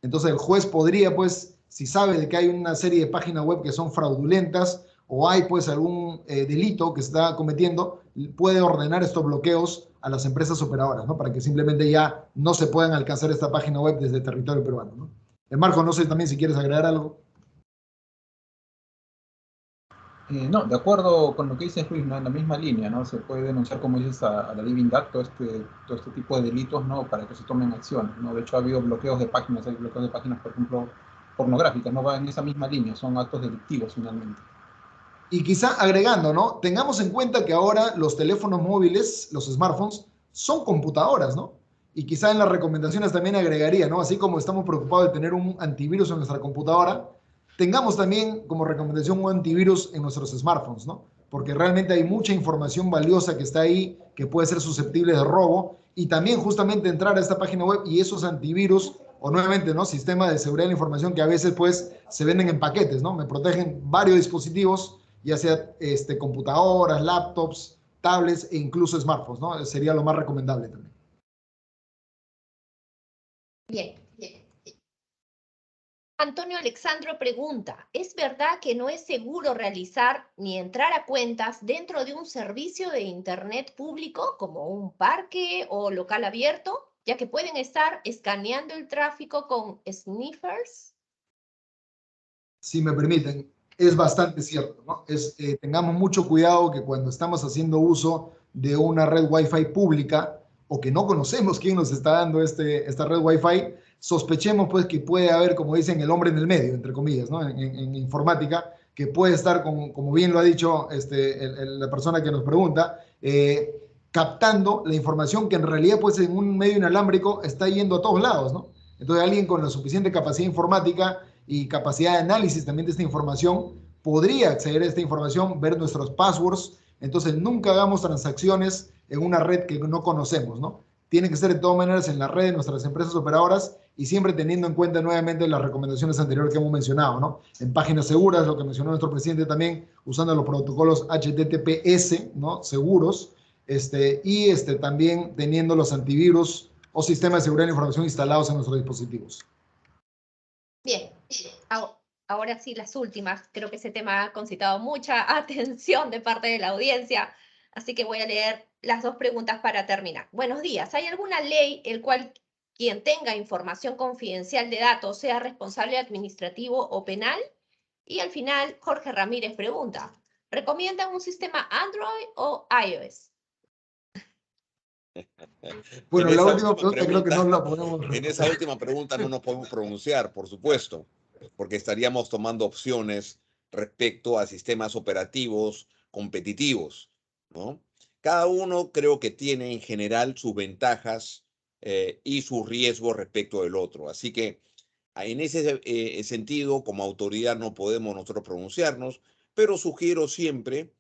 Entonces el juez podría, pues, si sabe de que hay una serie de páginas web que son fraudulentas o hay, pues, algún delito que se está cometiendo, puede ordenar estos bloqueos a las empresas operadoras, ¿no? Para que simplemente ya no se puedan alcanzar esta página web desde el territorio peruano, ¿no? Marco, no sé también si quieres agregar algo. No, de acuerdo con lo que dices, Luis, ¿no? En la misma línea, ¿no? Se puede denunciar, como dices, a la Divindat todo este tipo de delitos, ¿no? Para que se tomen acciones, ¿no? De hecho, ha habido bloqueos de páginas, hay bloqueos de páginas, por ejemplo, pornográficas, ¿no? Va en esa misma línea, son actos delictivos finalmente. Y quizá agregando, ¿no? Tengamos en cuenta que ahora los teléfonos móviles, los smartphones, son computadoras, ¿no? Y quizá en las recomendaciones también agregaría, ¿no? Así como estamos preocupados de tener un antivirus en nuestra computadora, tengamos también como recomendación un antivirus en nuestros smartphones, ¿no? Porque realmente hay mucha información valiosa que está ahí, que puede ser susceptible de robo, y también justamente entrar a esta página web y esos antivirus, o nuevamente, ¿no? Sistemas de seguridad de la información que a veces, pues, se venden en paquetes, ¿no? Me protegen varios dispositivos, ya sea computadoras, laptops, tablets e incluso smartphones, ¿no? Sería lo más recomendable también. Bien. Antonio Alexandro pregunta, ¿es verdad que no es seguro realizar ni entrar a cuentas dentro de un servicio de Internet público como un parque o local abierto, ya que pueden estar escaneando el tráfico con sniffers? Si me permiten, es bastante cierto, ¿no? Tengamos mucho cuidado que cuando estamos haciendo uso de una red Wi-Fi pública o que no conocemos quién nos está dando esta red Wi-Fi, sospechemos, pues, que puede haber, como dicen, el hombre en el medio, entre comillas, ¿no? En informática, que puede estar, como bien lo ha dicho la persona que nos pregunta, captando la información que en realidad, pues, en un medio inalámbrico está yendo a todos lados, ¿no? Entonces, alguien con la suficiente capacidad informática y capacidad de análisis también de esta información podría acceder a esta información, ver nuestros passwords. Entonces, nunca hagamos transacciones en una red que no conocemos, ¿no? Tiene que ser de todas maneras en la red de nuestras empresas operadoras y siempre teniendo en cuenta nuevamente las recomendaciones anteriores que hemos mencionado, ¿no? En páginas seguras, lo que mencionó nuestro presidente también, usando los protocolos HTTPS, ¿no? Seguros, y también teniendo los antivirus o sistemas de seguridad de la información instalados en nuestros dispositivos. Bien, ahora sí las últimas. Creo que ese tema ha concitado mucha atención de parte de la audiencia, así que voy a leer las dos preguntas para terminar. Buenos días. ¿Hay alguna ley el cual quien tenga información confidencial de datos sea responsable administrativo o penal? Y al final, Jorge Ramírez pregunta, ¿recomiendan un sistema Android o iOS? Bueno, En la esa última pregunta creo que no la podemos en responder. esa última pregunta no nos podemos pronunciar, por supuesto, porque estaríamos tomando opciones respecto a sistemas operativos competitivos, ¿no? Cada uno creo que tiene en general sus ventajas y sus riesgos respecto del otro. Así que en ese sentido, como autoridad no podemos nosotros pronunciarnos, pero sugiero siempre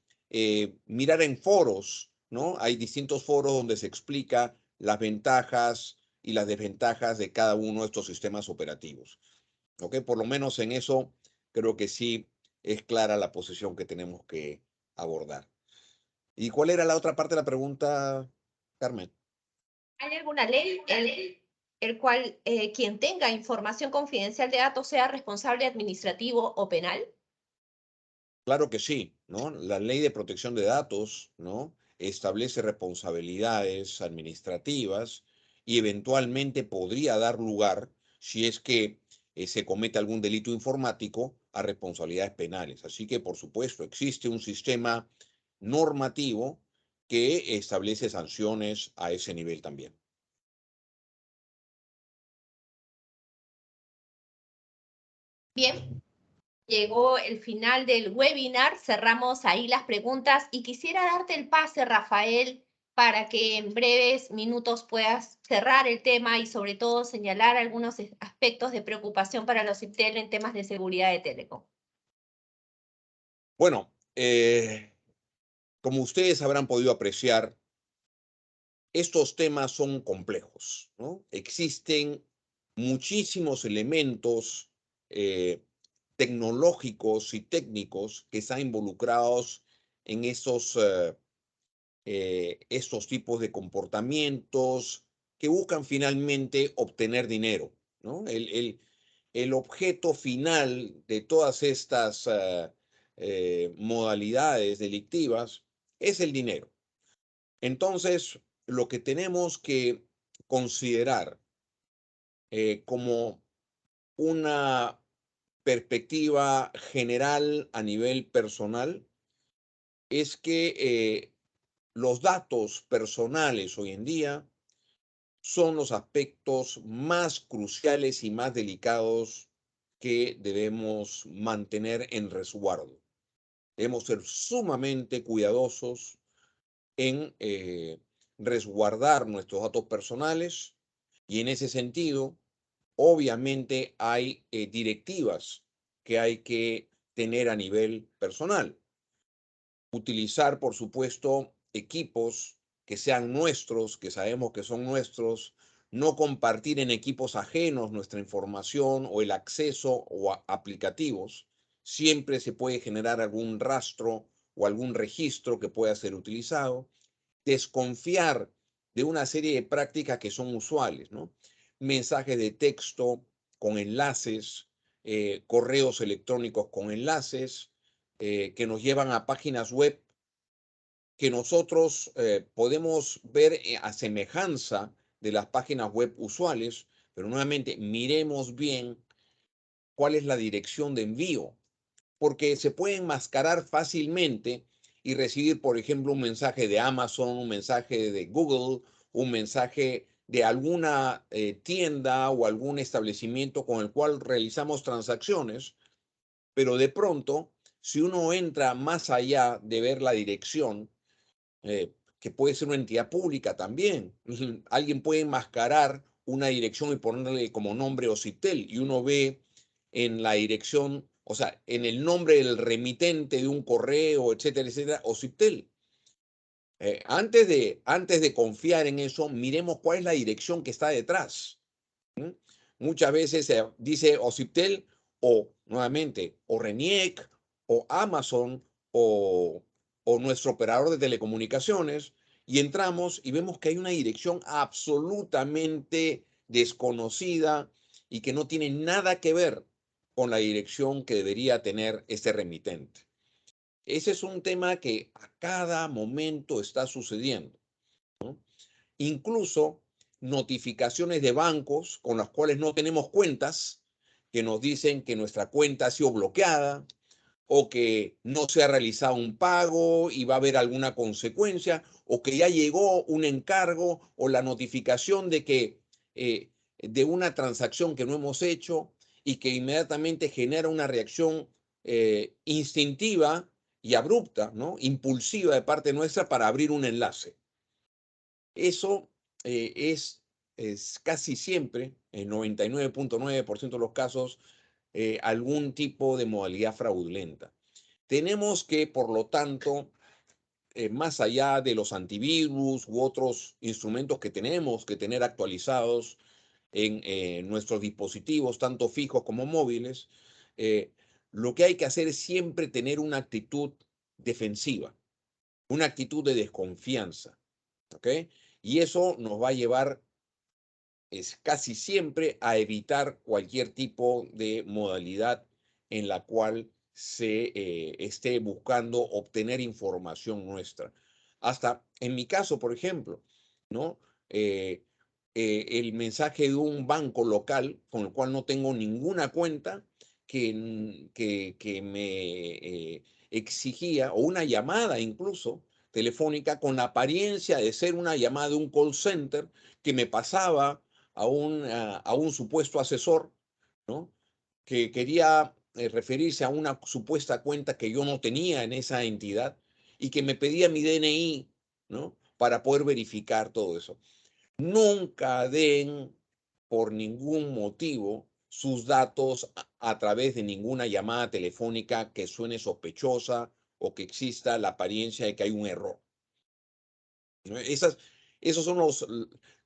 mirar en foros, ¿no? Hay distintos foros donde se explica las ventajas y las desventajas de cada uno de estos sistemas operativos. ¿Ok? Por lo menos en eso creo que sí es clara la posición que tenemos que abordar. ¿Y cuál era la otra parte de la pregunta, Carmen? ¿Hay alguna ley el cual quien tenga información confidencial de datos sea responsable administrativo o penal? Claro que sí, ¿no? La ley de protección de datos, ¿no? Establece responsabilidades administrativas y eventualmente podría dar lugar, si es que se comete algún delito informático, a responsabilidades penales. Así que, por supuesto, existe un sistema normativo que establece sanciones a ese nivel también. Bien, llegó el final del webinar, cerramos ahí las preguntas y quisiera darte el pase, Rafael, para que en breves minutos puedas cerrar el tema y sobre todo señalar algunos aspectos de preocupación para los IPTEL en temas de seguridad de Telecom. Bueno, como ustedes habrán podido apreciar, estos temas son complejos, ¿no? Existen muchísimos elementos tecnológicos y técnicos que están involucrados en estos tipos de comportamientos que buscan finalmente obtener dinero, ¿no? El objeto final de todas estas modalidades delictivas es el dinero. Entonces, lo que tenemos que considerar como una perspectiva general a nivel personal es que los datos personales hoy en día son los aspectos más cruciales y más delicados que debemos mantener en resguardo. Debemos ser sumamente cuidadosos en resguardar nuestros datos personales y en ese sentido, obviamente hay directivas que hay que tener a nivel personal. Utilizar, por supuesto, equipos que sean nuestros, que sabemos que son nuestros, no compartir en equipos ajenos nuestra información o el acceso o aplicativos. Siempre se puede generar algún rastro o algún registro que pueda ser utilizado. Desconfiar de una serie de prácticas que son usuales, ¿no? Mensajes de texto con enlaces, correos electrónicos con enlaces, que nos llevan a páginas web que nosotros podemos ver a semejanza de las páginas web usuales, pero nuevamente miremos bien cuál es la dirección de envío, porque se puede enmascarar fácilmente y recibir, por ejemplo, un mensaje de Amazon, un mensaje de Google, un mensaje de alguna tienda o algún establecimiento con el cual realizamos transacciones, pero de pronto, si uno entra más allá de ver la dirección, que puede ser una entidad pública también, alguien puede enmascarar una dirección y ponerle como nombre Ocitel y uno ve en la dirección, o sea, en el nombre del remitente de un correo, etcétera, etcétera, Ocitel. Antes de confiar en eso, miremos cuál es la dirección que está detrás. Muchas veces se dice Ocitel o, nuevamente, o RENIEC o Amazon o nuestro operador de telecomunicaciones y entramos y vemos que hay una dirección absolutamente desconocida y que no tiene nada que ver con la dirección que debería tener este remitente. Ese es un tema que a cada momento está sucediendo, ¿no? Incluso notificaciones de bancos con las cuales no tenemos cuentas, que nos dicen que nuestra cuenta ha sido bloqueada o que no se ha realizado un pago y va a haber alguna consecuencia, o que ya llegó un encargo o la notificación de que de una transacción que no hemos hecho y que inmediatamente genera una reacción instintiva y abrupta, ¿no? Impulsiva de parte nuestra para abrir un enlace. Eso es casi siempre, en 99.9% de los casos, algún tipo de modalidad fraudulenta. Tenemos que, por lo tanto, más allá de los antivirus u otros instrumentos que tenemos que tener actualizados en nuestros dispositivos, tanto fijos como móviles, lo que hay que hacer es siempre tener una actitud defensiva, una actitud de desconfianza, ¿ok? Y eso nos va a llevar casi siempre a evitar cualquier tipo de modalidad en la cual se esté buscando obtener información nuestra. Hasta en mi caso, por ejemplo, ¿no? El mensaje de un banco local con el cual no tengo ninguna cuenta que me exigía, o una llamada incluso telefónica con la apariencia de ser una llamada de un call center que me pasaba a un supuesto asesor, ¿no? Que quería referirse a una supuesta cuenta que yo no tenía en esa entidad y que me pedía mi DNI, ¿no? Para poder verificar todo eso. Nunca den por ningún motivo sus datos a través de ninguna llamada telefónica que suene sospechosa o que exista la apariencia de que hay un error, ¿no? Esos son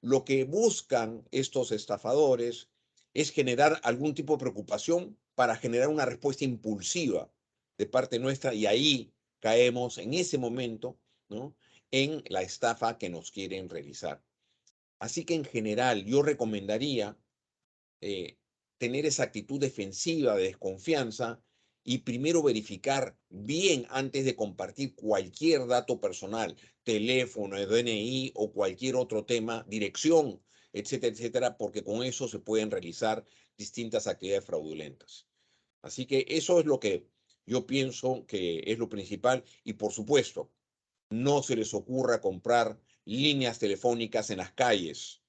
lo que buscan estos estafadores, es generar algún tipo de preocupación para generar una respuesta impulsiva de parte nuestra, y ahí caemos en ese momento, ¿no? En la estafa que nos quieren realizar. Así que en general yo recomendaría tener esa actitud defensiva de desconfianza y primero verificar bien antes de compartir cualquier dato personal, teléfono, DNI o cualquier otro tema, dirección, etcétera, etcétera, porque con eso se pueden realizar distintas actividades fraudulentas. Así que eso es lo que yo pienso que es lo principal, y por supuesto, no se les ocurra comprar líneas telefónicas en las calles,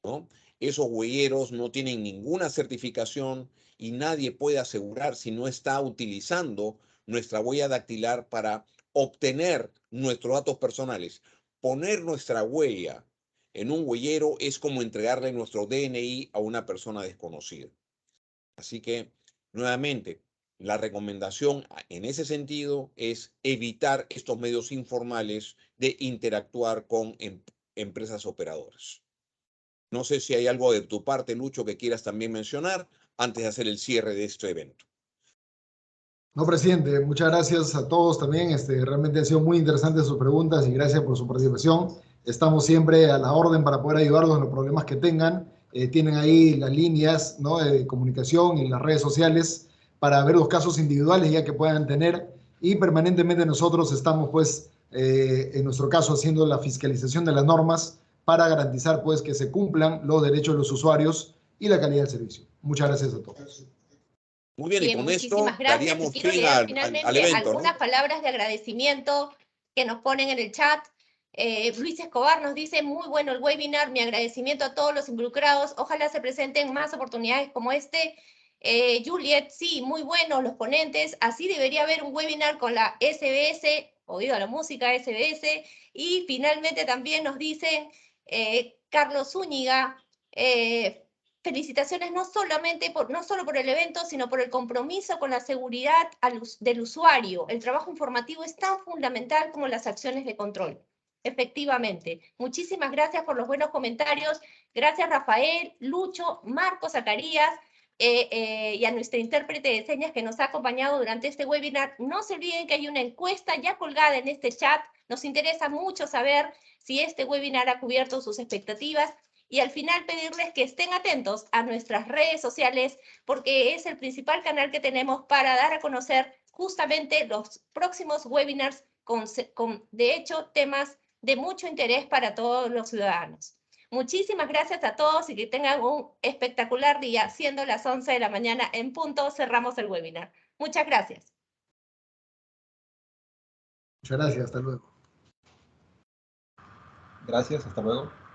¿no? Esos huelleros no tienen ninguna certificación y nadie puede asegurar si no está utilizando nuestra huella dactilar para obtener nuestros datos personales. Poner nuestra huella en un huellero es como entregarle nuestro DNI a una persona desconocida. Así que, nuevamente, la recomendación en ese sentido es evitar estos medios informales de interactuar con empresas operadoras. No sé si hay algo de tu parte, Lucho, que quieras también mencionar antes de hacer el cierre de este evento. No, presidente, muchas gracias a todos también. Realmente han sido muy interesantes sus preguntas y gracias por su participación. Estamos siempre a la orden para poder ayudarlos en los problemas que tengan. Tienen ahí las líneas, ¿no?, de comunicación y las redes sociales para ver los casos individuales ya que puedan tener. Y permanentemente nosotros estamos, pues, en nuestro caso, haciendo la fiscalización de las normas para garantizar, pues, que se cumplan los derechos de los usuarios y la calidad del servicio. Muchas gracias a todos. Muy bien, y con muchísimas esto gracias. daríamos Quiero fin leer al finalmente evento, algunas ¿no? palabras de agradecimiento que nos ponen en el chat. Luis Escobar nos dice, muy bueno el webinar, mi agradecimiento a todos los involucrados, ojalá se presenten más oportunidades como este. Juliet, sí, muy buenos los ponentes, así debería haber un webinar con la SBS, oído a la música SBS, y finalmente también nos dicen, Carlos Zúñiga, felicitaciones no solo por el evento, sino por el compromiso con la seguridad del usuario. El trabajo informativo es tan fundamental como las acciones de control. Efectivamente. Muchísimas gracias por los buenos comentarios. Gracias, Rafael, Lucho, Marco, Zacarías, y a nuestra intérprete de señas que nos ha acompañado durante este webinar. No se olviden que hay una encuesta ya colgada en este chat. Nos interesa mucho saber si este webinar ha cubierto sus expectativas. Y al final pedirles que estén atentos a nuestras redes sociales, porque es el principal canal que tenemos para dar a conocer justamente los próximos webinars con de hecho, temas de mucho interés para todos los ciudadanos. Muchísimas gracias a todos y que tengan un espectacular día. Siendo las 11 de la mañana en punto, cerramos el webinar. Muchas gracias. Muchas gracias, hasta luego. Gracias, hasta luego.